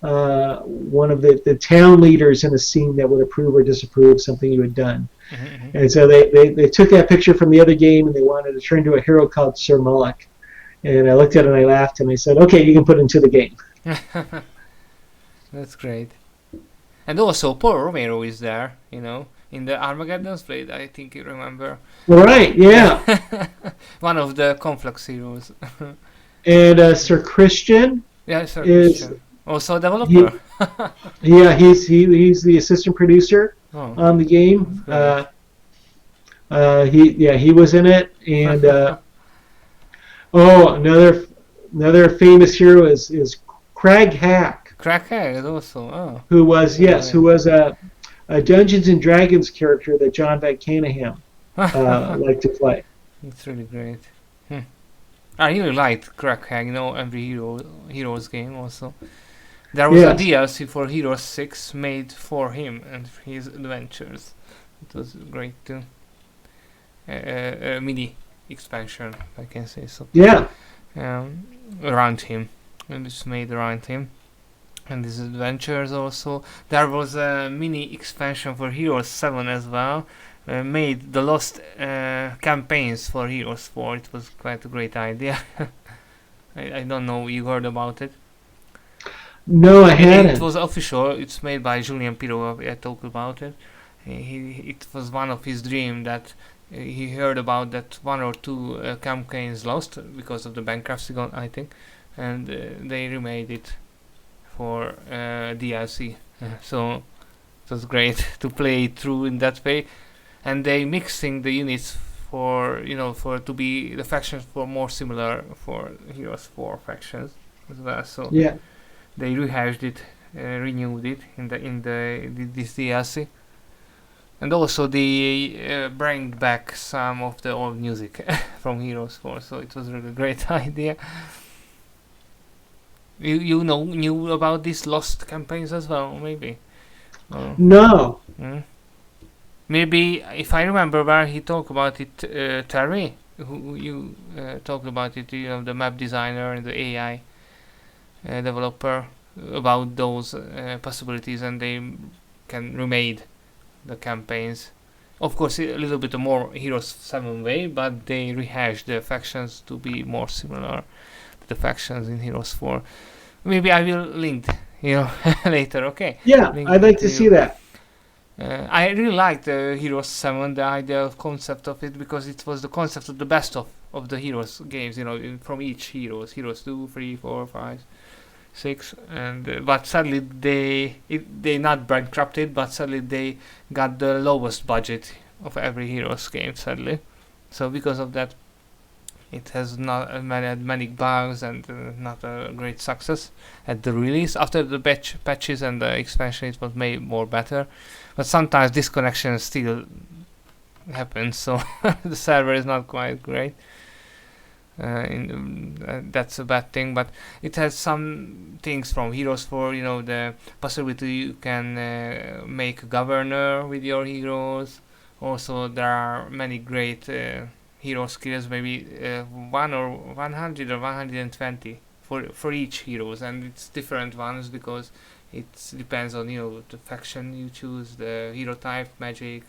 Speaker 2: one of the town leaders in a scene that would approve or disapprove something you had done. Mm-hmm. And so they took that picture from the other game and they wanted to turn into a hero called Sir Mullich. And I looked at it and I laughed and I said, "Okay, you can put it into the game."
Speaker 1: That's great. And also Paul Romero is there, you know, in the Armageddon's Blade, I think you remember.
Speaker 2: Right, yeah.
Speaker 1: One of the complex heroes.
Speaker 2: And Sir Christian
Speaker 1: Yeah, Sir
Speaker 2: is
Speaker 1: Christian. Also a developer.
Speaker 2: he's the assistant producer on the game. He was in it, and another famous hero is Crag Hack.
Speaker 1: Crag Hack also.
Speaker 2: Who was a Dungeons and Dragons character that John Van Caneghem liked to play.
Speaker 1: It's really great. I really liked Crag Hack, you know, every Heroes game also. There was a DLC for Heroes 6 made for him and his adventures. It was great too. A mini expansion, if I can say so.
Speaker 2: Yeah.
Speaker 1: Around him. And it's made around him. And his adventures also. There was a mini expansion for Heroes 7 as well. Made the lost campaigns for Heroes 4. It was quite a great idea. I don't know, you heard about it?
Speaker 2: No, I hadn't.
Speaker 1: It was official. It's made by Julian Pirro. I talked about it. It was one of his dreams that he heard about that one or two campaigns lost because of the bankruptcy, I think, and they remade it for DLC. So it was great to play it through in that way. And they mixing the units for to be the factions for more similar for Heroes 4 factions as well. So they rehashed it, renewed it in this DLC, and also they bring back some of the old music from Heroes 4. So it was a really great idea. You knew about these lost campaigns as well, maybe?
Speaker 2: No.
Speaker 1: Maybe, if I remember well, he talked about it, Terry, who you talked about it, you know, the map designer and the AI developer, about those possibilities, and they can remade the campaigns. Of course, a little bit more Heroes 7 way, but they rehashed the factions to be more similar to the factions in Heroes 4. Maybe I will link, later, okay?
Speaker 2: Yeah, I'd like to see that.
Speaker 1: I really liked Heroes 7, the idea of concept of it, because it was the concept of the best of the Heroes games, from each Heroes 2, 3, 4, 5, 6, and but sadly they not bankrupted, but sadly they got the lowest budget of every Heroes game, sadly. So because of that, it has not had many bugs and not a great success at the release. After the patches and the expansion, it was made more better. But sometimes disconnection still happens, so the server is not quite great. That's a bad thing, but it has some things from Heroes 4, the possibility you can make a governor with your heroes. Also, there are many great hero skills, maybe 1 or 100 or 120 for each heroes, and it's different ones because it depends on the faction you choose, the hero type, magic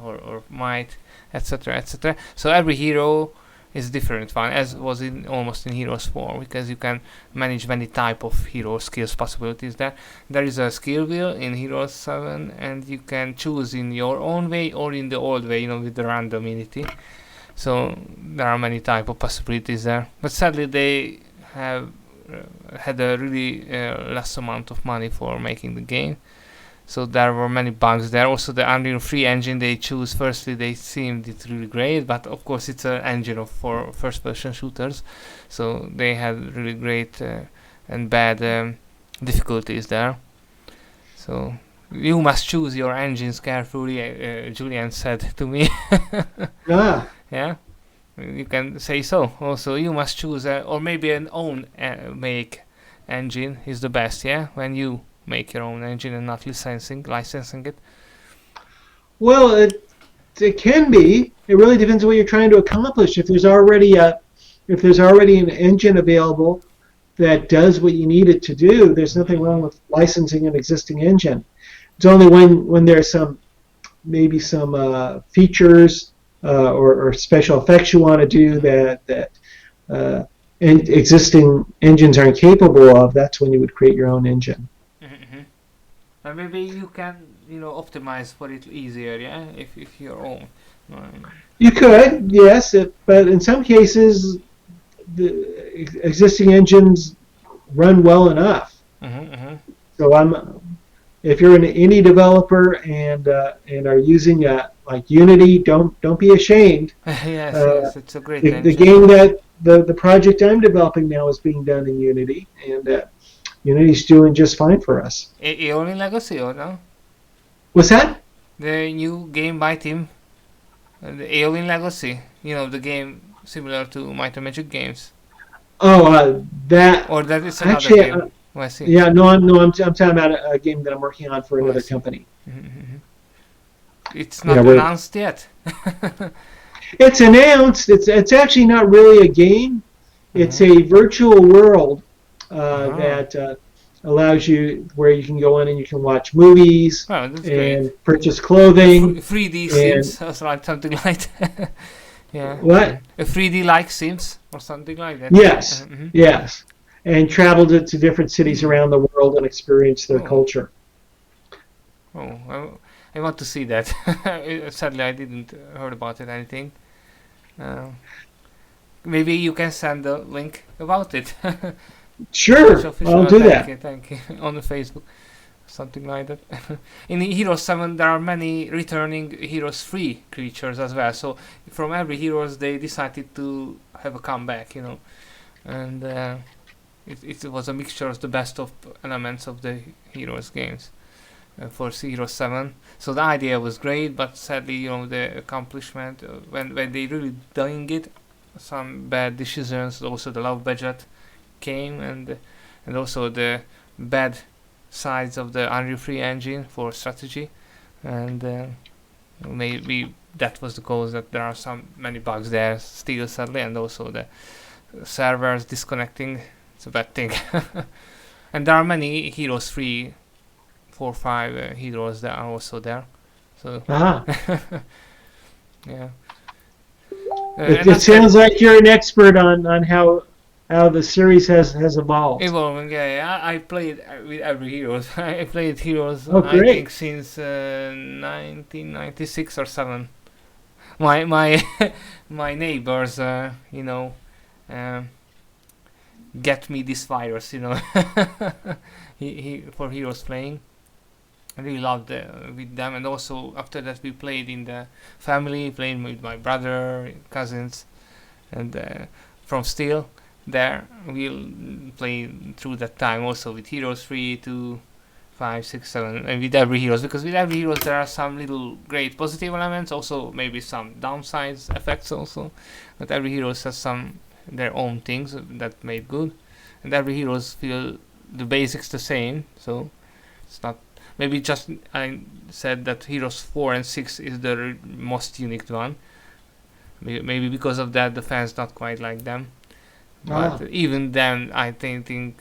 Speaker 1: or might, etc, etc. So every hero is different one, as was almost in Heroes 4, because you can manage many type of hero skills possibilities there. There is a skill wheel in Heroes 7, and you can choose in your own way or in the old way, with the randomity. So there are many type of possibilities there. But sadly they have had a really less amount of money for making the game. So there were many bugs there. Also the Unreal 3 engine they choose, firstly they seemed it really great, but of course it's an engine for first person shooters, so they had really great and bad difficulties there. So you must choose your engines carefully, Julian said to me. Yeah, you can say so. Also you must choose or maybe an own make engine is the best, yeah, when you make your own engine and not licensing it.
Speaker 2: Well, it can be. It really depends on what you're trying to accomplish. If there's already an engine available that does what you need it to do, there's nothing wrong with licensing an existing engine. It's only when there's maybe some features or special effects you want to do that existing engines aren't capable of, that's when you would create your own engine.
Speaker 1: Mm-hmm. And maybe you can, optimize for it easier, yeah, if you're own.
Speaker 2: You could, yes, but in some cases, the existing engines run well enough.
Speaker 1: Mm-hmm, mm-hmm.
Speaker 2: So if you're an indie developer and are using like Unity, don't be ashamed.
Speaker 1: Yes, it's a great
Speaker 2: The
Speaker 1: engine.
Speaker 2: game that the project I'm developing now is being done in Unity, and Unity's doing just fine for us.
Speaker 1: Aeolin Legacy or no?
Speaker 2: What's that?
Speaker 1: The new game by Team, the Aeolin Legacy. The game similar to Might and Magic games.
Speaker 2: Oh, that.
Speaker 1: Or that is another
Speaker 2: Actually,
Speaker 1: game. I see.
Speaker 2: yeah, no, I'm talking about a game that I'm working on for another company.
Speaker 1: Mm-hmm. It's not announced yet.
Speaker 2: It's announced. It's actually not really a game. It's a virtual world that allows you where you can go in and you can watch movies and
Speaker 1: great.
Speaker 2: Purchase clothing.
Speaker 1: 3D Sims or something like that. Yeah.
Speaker 2: What?
Speaker 1: A 3D like Sims or something like that.
Speaker 2: Yes. Yes. And travel to different cities around the world and experience their culture.
Speaker 1: Oh, I want to see that. Sadly, I didn't heard about it anything. Maybe you can send a link about it.
Speaker 2: Sure, I'll do that.
Speaker 1: Thank you. On the Facebook, something like that. In Heroes 7, there are many returning Heroes 3 creatures as well. So from every Heroes, they decided to have a comeback, and it was a mixture of the best of elements of the Heroes games for Heroes 7. So the idea was great, but sadly, the accomplishment when they really doing it, some bad decisions. Also, the low budget came, and also the bad sides of the Unreal 3 engine for strategy, and maybe that was the cause that there are many bugs there still, sadly, and also the servers disconnecting. It's a bad thing. And there are many Heroes 3, 4, 5 heroes that are also there. So yeah.
Speaker 2: It sounds like you're an expert on how the series has evolved.
Speaker 1: Evolving, yeah. I played with every Heroes. I played Heroes, I think, since 1996 or 7. My my neighbors, get me this virus, he for Heroes playing. I really loved with them, and also after that we played in the family, playing with my brother, cousins, and from Steel. There we'll play through that time also with Heroes 3, 2, 5, 6, 7, and with every Heroes, because with every Heroes there are some little great positive elements, also maybe some downsides effects also, but every Heroes has their own things that made good, and every Heroes feel the basics the same, so it's not. Maybe just I said that Heroes 4 and 6 is the most unique one. Maybe because of that the fans not quite like them. But even then, I think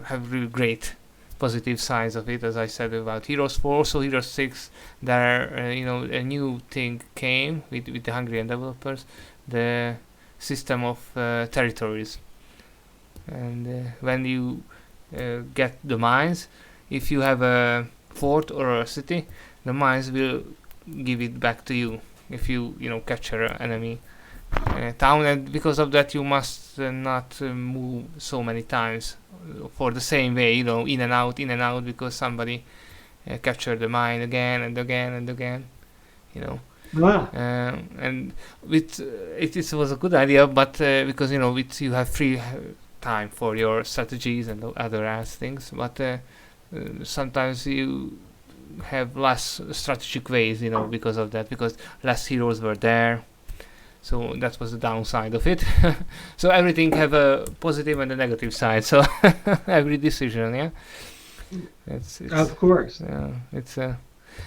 Speaker 1: have really great positive sides of it, as I said about Heroes 4. Also Heroes 6, there a new thing came with the Hungarian developers, the system of territories. And when you get the mines, if you have a fort or a city, the mines will give it back to you if you capture an enemy town, and because of that you must not move so many times for the same way, in and out, because somebody captured the mine again and again and again,
Speaker 2: Wow.
Speaker 1: And with it was a good idea, but because with you have free time for your strategies and other things, but sometimes you have less strategic ways, because of that, because less heroes were there. So that was the downside of it. So everything have a positive and a negative side. So every decision, yeah. It's
Speaker 2: of course.
Speaker 1: Yeah, it's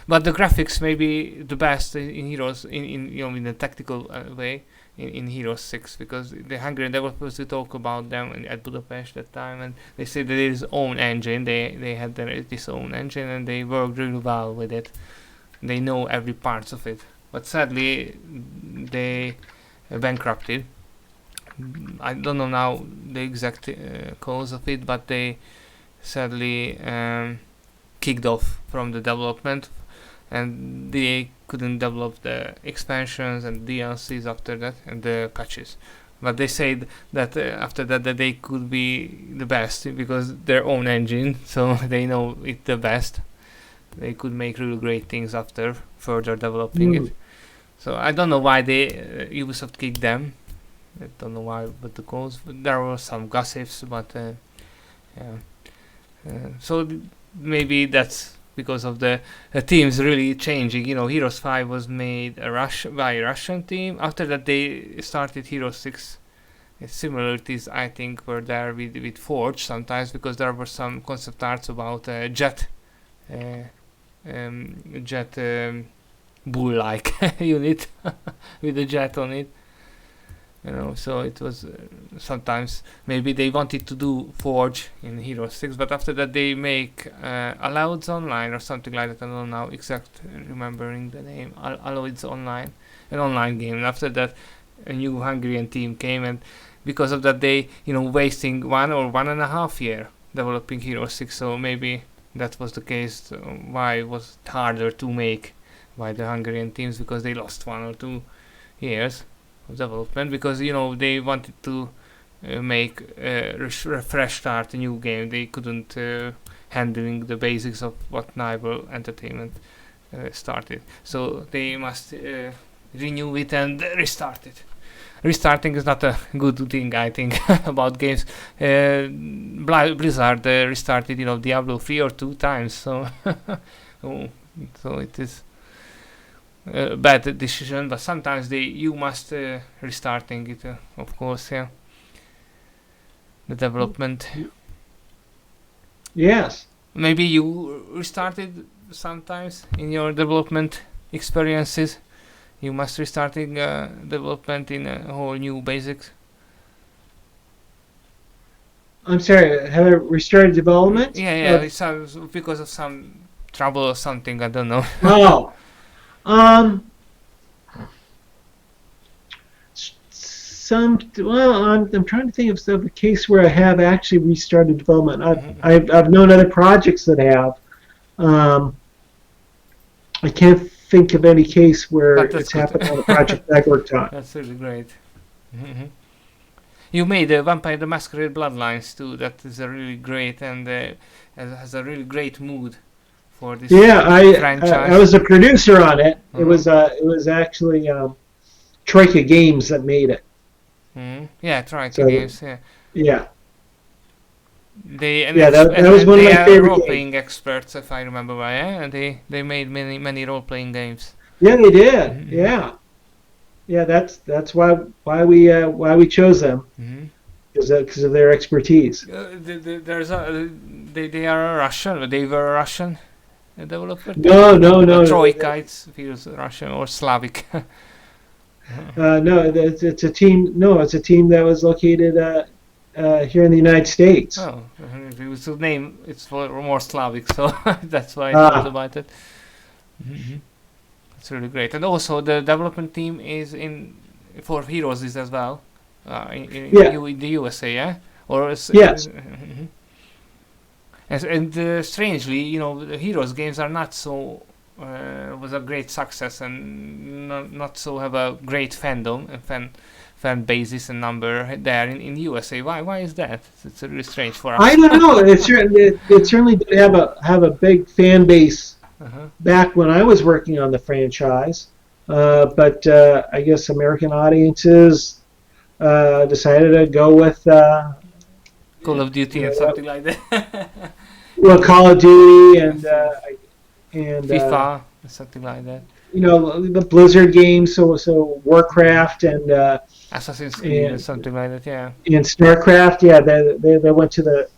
Speaker 1: but the graphics may be the best in Heroes in the tactical way in Heroes 6, because the Hungarian developers, we talk about them at Budapest that time, and they say that it is own engine. They had this own engine, and they worked really well with it. They know every parts of it. But sadly, they bankrupted. I don't know now the exact cause of it, but they sadly kicked off from the development, and they couldn't develop the expansions and DLCs after that and the patches. But they said that after that they could be the best because their own engine, so they know it the best. They could make really great things after further developing it. So I don't know why they Ubisoft kicked them. I don't know why, but the cause. There were some gossips, but so maybe that's because of the teams really changing. You know, Heroes 5 was made by a Russian team. After that, they started Heroes 6. Similarities, I think, were there with Forge sometimes because there were some concept arts about jet bull-like unit with a jet on it. You know, so it was sometimes maybe they wanted to do Forge in Hero 6, but after that they make Alloyds Online or something like that. I don't know exact remembering the name. Alloyds Online, an online game. And after that, a new Hungarian team came, and because of that they, wasting 1 or 1.5 year developing Hero 6. So maybe that was the case. Why it was harder to make by the Hungarian teams, because they lost 1 or 2 years of development, because they wanted to make a fresh start, a new game. They couldn't handling the basics of what Nival Entertainment started, so they must renew it and restart it. Restarting is not a good thing, I think, about games. Blizzard restarted Diablo 3 or 2 times, so so it is bad decision, but sometimes you must restarting it, of course, yeah. The development.
Speaker 2: Yes.
Speaker 1: Maybe you restarted sometimes in your development experiences. You must restarting development in a whole new basics.
Speaker 2: I'm sorry, have I restarted development?
Speaker 1: Yeah, it's because of some trouble or something, I don't know.
Speaker 2: Oh. I'm trying to think of a case where I have actually restarted development. I've known other projects that have. I can't think of any case where it's happened on a project I worked on.
Speaker 1: That's really great. You made Vampire the Masquerade Bloodlines too. That is a really great and has a really great mood for this franchise.
Speaker 2: I was a producer on it. It was actually Troika Games that made it.
Speaker 1: Yeah, Troika Games.
Speaker 2: Yeah.
Speaker 1: That
Speaker 2: was one of my favorite
Speaker 1: role-playing experts, if I remember right. And they made many role-playing games.
Speaker 2: Yeah, they did. Yeah, that's why we chose them. Because of their expertise.
Speaker 1: They are a Russian. They were a Russian developer.
Speaker 2: No.
Speaker 1: Troika, it feels Russian or Slavic.
Speaker 2: No, it's a team. No, it's a team that was located here in the United States.
Speaker 1: Oh, the name it's more Slavic, so that's why I thought about it. It's really great, and also the development team is for Heroes is as well. In the USA, yeah, or
Speaker 2: yes.
Speaker 1: And strangely, the Heroes games are not so was a great success and not so have a great fandom and fan basis and number there in USA. Why is that? It's really strange for us.
Speaker 2: I don't know. It certainly did have a big fan base back when I was working on the franchise, but I guess American audiences decided to go with
Speaker 1: Call of Duty and something like that.
Speaker 2: Well, Call of Duty and
Speaker 1: FIFA, something like that.
Speaker 2: The Blizzard games, so Warcraft and
Speaker 1: Assassin's Creed and something like that, yeah.
Speaker 2: And StarCraft, yeah, they went to the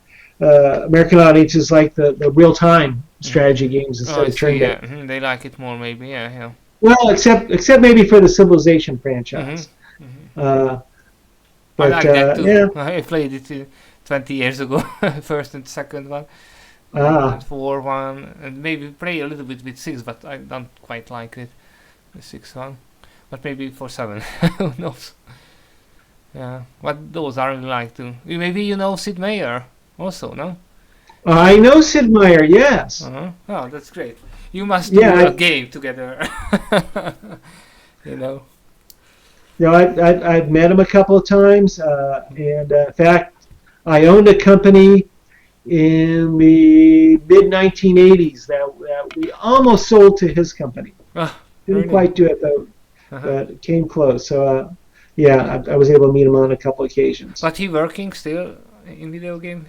Speaker 2: American audiences like the real-time strategy games instead of turn-based.
Speaker 1: They like it more, maybe, yeah.
Speaker 2: Well, except maybe for the Civilization franchise.
Speaker 1: I like that too. Yeah. I played it 20 years ago, first and second one. 4 1, and maybe play a little bit with 6, but I don't quite like it, the 6 one. But maybe for 7, who knows? Yeah, but those I really like too. Maybe you know Sid Meier also, no?
Speaker 2: I know Sid Meier, yes.
Speaker 1: Oh, that's great. You must do
Speaker 2: Yeah,
Speaker 1: a game together. You know.
Speaker 2: I've met him a couple of times, and in fact, I owned a company in the mid 1980s that we almost sold to his company. Didn't
Speaker 1: Really?
Speaker 2: quite do it though, but it came close. So yeah, I was able to meet him on a couple occasions.
Speaker 1: But he working still in video game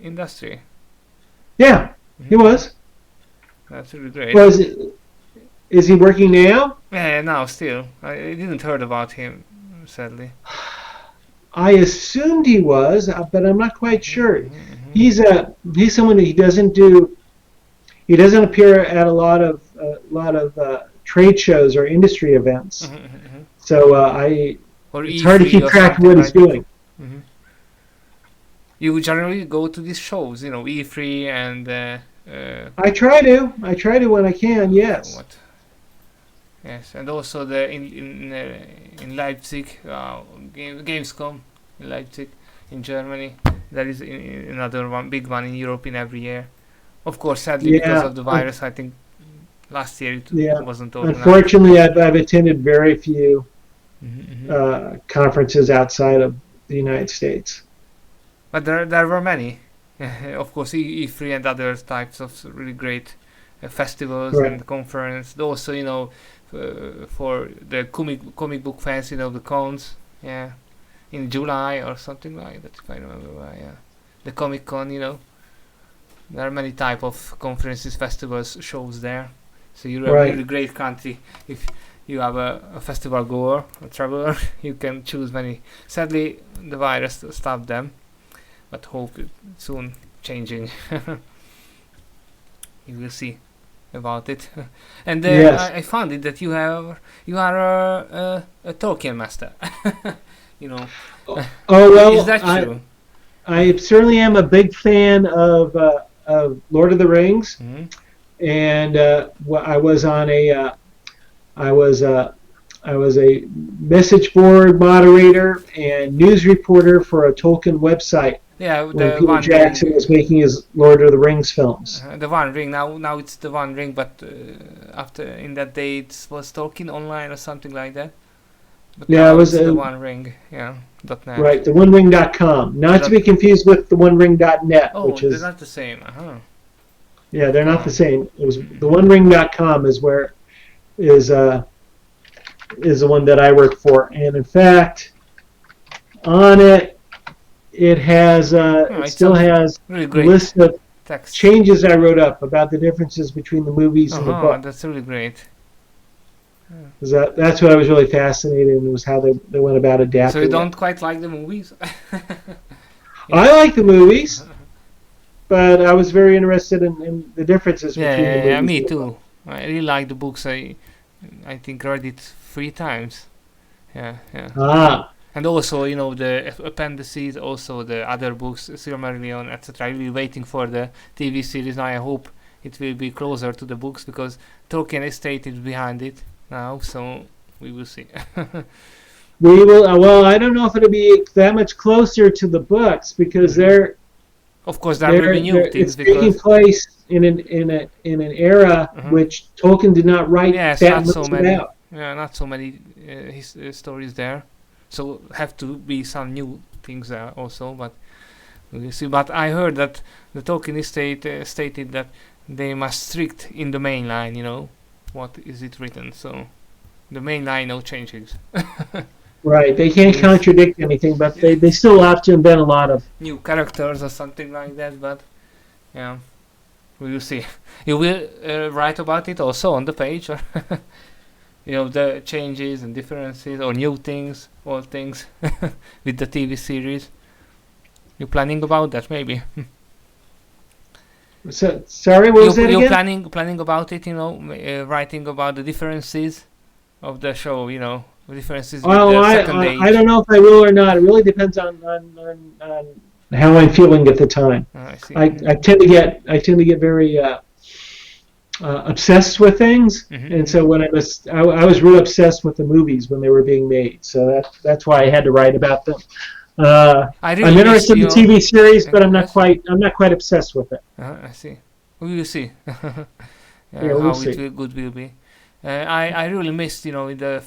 Speaker 1: industry.
Speaker 2: Yeah, he was.
Speaker 1: That's really great.
Speaker 2: Was is he working now?
Speaker 1: Yeah, now still. I didn't heard about him, sadly.
Speaker 2: I assumed he was, but I'm not quite sure. He's someone that he doesn't appear at a lot of trade shows or industry events. So it's hard to keep track of what he's doing.
Speaker 1: You generally go to these shows, you know, E3 and.
Speaker 2: I try to when I can. Yes.
Speaker 1: What? Yes, and also the in Leipzig, Gamescom in Leipzig, in Germany. That is another one, big one in Europe in every year. Of course, sadly, because of the virus, I think last year it wasn't organized.
Speaker 2: Unfortunately, I've attended very few conferences outside of the United States.
Speaker 1: But there were many. Of course, E3 and other types of really great festivals and conference. Also, you know, for the comic book fans, you know, the cons, in July or something like that, if I remember right, the Comic Con, you know. There are many type of conferences, festivals, shows there. So you're a really great country. If you have a festival goer, a traveler, you can choose many. Sadly, the virus stopped them, but hope it soon changing. You will see about it. And I found it that you are a Tolkien master. You know.
Speaker 2: Oh well,
Speaker 1: is that true?
Speaker 2: I certainly am a big fan of Lord of the Rings, and I was on I was a message board moderator and news reporter for a Tolkien website.
Speaker 1: Yeah,
Speaker 2: when Peter Jackson was making his Lord of the Rings films.
Speaker 1: The One Ring. Now it's the One Ring, but after in that day it was Tolkien Online or something like that. But
Speaker 2: yeah, it was
Speaker 1: the One Ring. Yeah, .net.
Speaker 2: Right, the OneRing.com. Not to be confused with the OneRing.net, which is
Speaker 1: they're not the same.
Speaker 2: Yeah, they're not the same. It was the OneRing.com is the one that I work for, and in fact, on it. It has it still has
Speaker 1: really
Speaker 2: a list of
Speaker 1: text
Speaker 2: changes I wrote up about the differences between the movies and the book.
Speaker 1: That's really great.
Speaker 2: That's what I was really fascinated in, was how they went about adapting.
Speaker 1: So you don't quite like the movies?
Speaker 2: I like the movies, but I was very interested in the differences between the movies.
Speaker 1: Yeah, me too. I really like the books. I think read it 3 times. Yeah. And also, you know, the appendices, also the other books, Silmarillion, etc. I'm really waiting for the TV series. Now I hope it will be closer to the books, because Tolkien Estate is behind it now, so we will see.
Speaker 2: We will. Well, I don't know if it'll be that much closer to the books, because they're.
Speaker 1: Of course, there will be new things.
Speaker 2: It's taking place in an era which Tolkien did not write that much about.
Speaker 1: Yeah, not so many his stories there. So have to be some new things there also, but we'll see. But I heard that the Tolkien estate stated that they must strict in the main line, you know, what is it written. So the main line, no changes.
Speaker 2: Right, they can't contradict anything, but they still have to invent a lot of
Speaker 1: new characters or something like that. But yeah, we will see. You will write about it also on the page, or you know, the changes and differences or new things, old things with the TV series. You planning about that maybe?
Speaker 2: So, sorry, what was that again?
Speaker 1: You planning about it? You know, writing about the differences of the show. You know, the differences.
Speaker 2: Well,
Speaker 1: with the second age.
Speaker 2: I don't know if I will or not. It really depends on how I'm feeling at the time.
Speaker 1: I see.
Speaker 2: I tend to get very obsessed with things, and so when I was real obsessed with the movies when they were being made. So that's why I had to write about them. I'm interested in the TV series, but I'm not quite obsessed with it.
Speaker 1: I see. We will see.
Speaker 2: We'll
Speaker 1: how
Speaker 2: see.
Speaker 1: it will be. I really missed, in the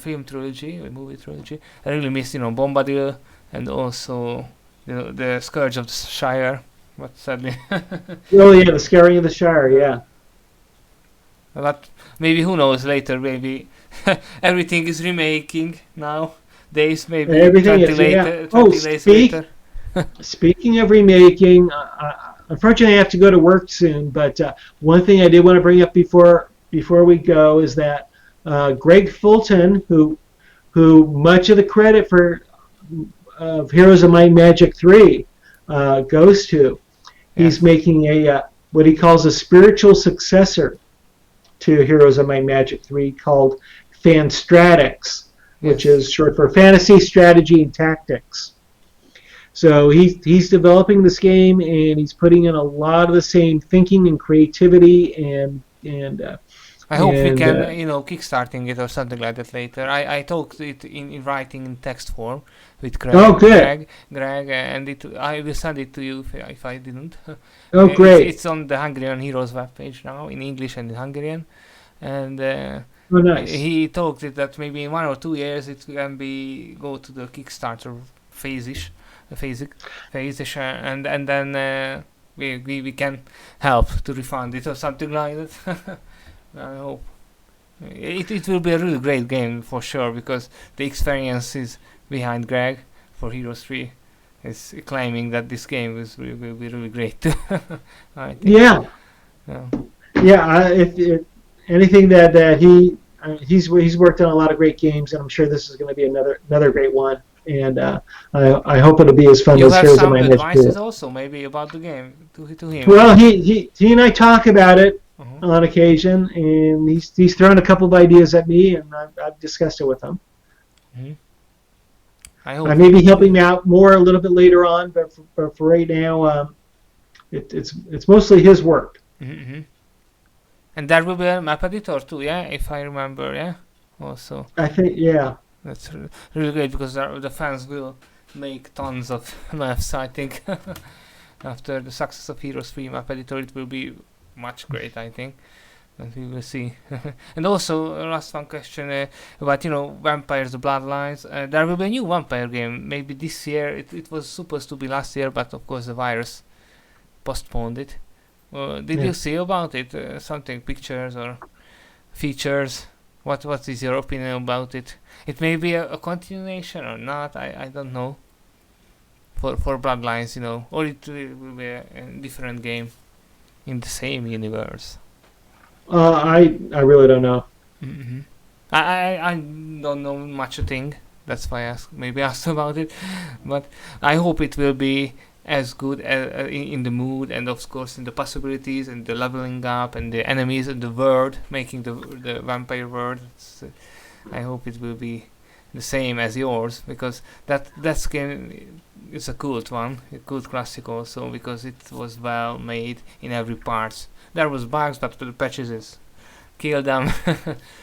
Speaker 1: movie trilogy. I really missed, Bombadil, and also, the Scourge of the Shire. But sadly.
Speaker 2: Oh yeah, the Scaring of the Shire. Yeah.
Speaker 1: But maybe, who knows, later maybe everything is remaking now. Days maybe
Speaker 2: everything
Speaker 1: 20
Speaker 2: is
Speaker 1: later.
Speaker 2: Yeah.
Speaker 1: 20 days later.
Speaker 2: Speaking of remaking, unfortunately I have to go to work soon. But one thing I did want to bring up before we go is that Greg Fulton, who much of the credit for Heroes of Might and Magic 3 goes to, he's making a what he calls a spiritual successor to Heroes of Might and Magic 3 called Fanstratics, which is short for Fantasy, Strategy, and Tactics. So he's developing this game, and he's putting in a lot of the same thinking and creativity, and
Speaker 1: I hope we can, kickstarting it or something like that later. I talked it in writing in text form with Greg.
Speaker 2: Oh, good.
Speaker 1: Greg, and I will send it to you if I didn't.
Speaker 2: Oh, great.
Speaker 1: It's on the Hungarian Heroes webpage now, in English and in Hungarian. And
Speaker 2: nice.
Speaker 1: He talked it that maybe in 1 or 2 years it can go to the Kickstarter phase-ish, and then we can help to refund it or something like that. I hope it will be a really great game for sure, because the experience is behind Greg for Heroes 3 is claiming that this game will be really great too. I think.
Speaker 2: Yeah. If anything that he's worked on a lot of great games, and I'm sure this is going to be another great one. And I hope it'll be as fun as Heroes of Might and Magic 2.
Speaker 1: You have some advices also maybe about the game to him.
Speaker 2: Well, he and I talk about it on occasion, and he's thrown a couple of ideas at me, and I've discussed it with him. I may be helping him out more a little bit later on, but for right now, it's mostly his work.
Speaker 1: And there will be a map editor too, yeah, if I remember, yeah. Also,
Speaker 2: I think, yeah.
Speaker 1: That's really great, because the fans will make tons of maps, I think. After the success of Heroes 3 map editor, it will be much great, I think. And we will see. And also, last one question about, Vampires the Bloodlines. There will be a new vampire game, maybe this year. It was supposed to be last year, but of course the virus postponed it. Did you see about it? Something, pictures or features? What is your opinion about it? It may be a continuation or not. I don't know. For Bloodlines, or it will be a different game in the same universe.
Speaker 2: I really don't know.
Speaker 1: I don't know much a thing. That's why I asked about it. But I hope it will be as good in the mood, and of course in the possibilities and the leveling up and the enemies and the world, making the vampire world. I hope it will be the same as yours, because that game is a cult one, a cult classic also, because it was well made in every part. There was bugs, but the patches killed them.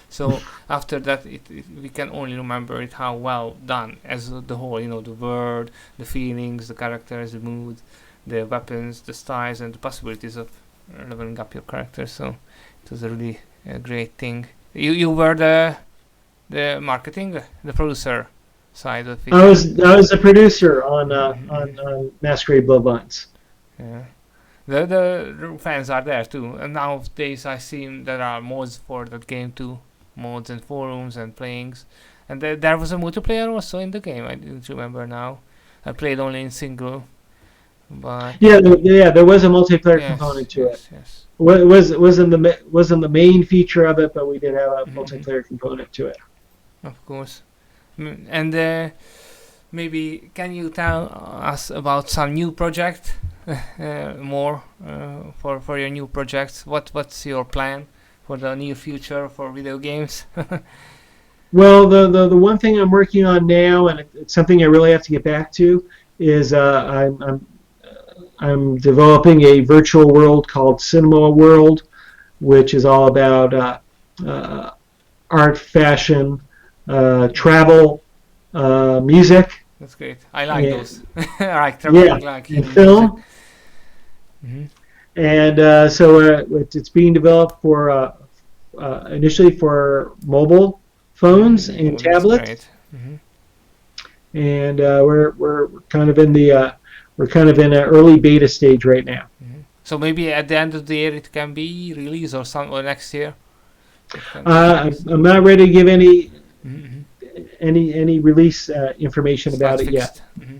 Speaker 1: So after that, we can only remember it how well done as the whole, the world, the feelings, the characters, the mood, the weapons, the styles, and the possibilities of leveling up your character. So it was a really great thing. You were the marketing, the producer side of it.
Speaker 2: I was the producer on Masquerade Bloodlines.
Speaker 1: Yeah. The fans are there too, and nowadays I see there are mods for that game too, mods and forums and playings, and there was a multiplayer also in the game. I didn't remember now. I played only in single, but
Speaker 2: there was a multiplayer component to it.
Speaker 1: Yes.
Speaker 2: Wasn't the main feature of it, but we did have a multiplayer component to it.
Speaker 1: Of course, and maybe can you tell us about some new project? More for your new projects. What's your plan for the near future for video games?
Speaker 2: Well, the one thing I'm working on now, and it's something I really have to get back to, is I'm developing a virtual world called Cinema World, which is all about art, fashion, travel, music.
Speaker 1: That's great. I like those. I like
Speaker 2: And film.
Speaker 1: Mm-hmm.
Speaker 2: And so it's being developed for initially for mobile phones and tablets.
Speaker 1: Mm-hmm.
Speaker 2: And we're kind of in the we're kind of in an early beta stage right now.
Speaker 1: Mm-hmm. So maybe at the end of the year it can be released, or next year.
Speaker 2: I'm not ready to give any
Speaker 1: mm-hmm.
Speaker 2: any release information about it yet.
Speaker 1: Mm-hmm.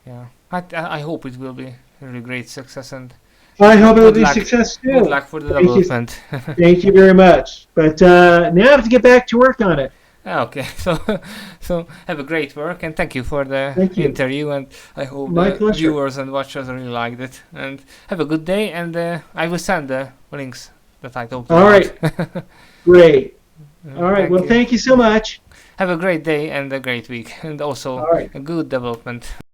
Speaker 1: Yeah, I hope it will be a really great success, and
Speaker 2: I hope it will be a success too.
Speaker 1: Good luck for the development.
Speaker 2: Thank you very much. But now I have to get back to work on it.
Speaker 1: Okay, so have a great work, and thank you for the interview, and I hope the viewers and watchers really liked it. And have a good day, and I will send the links that I talked about.
Speaker 2: All right, great. All right, well, thank you so much.
Speaker 1: Have a great day and a great week, and also a good development.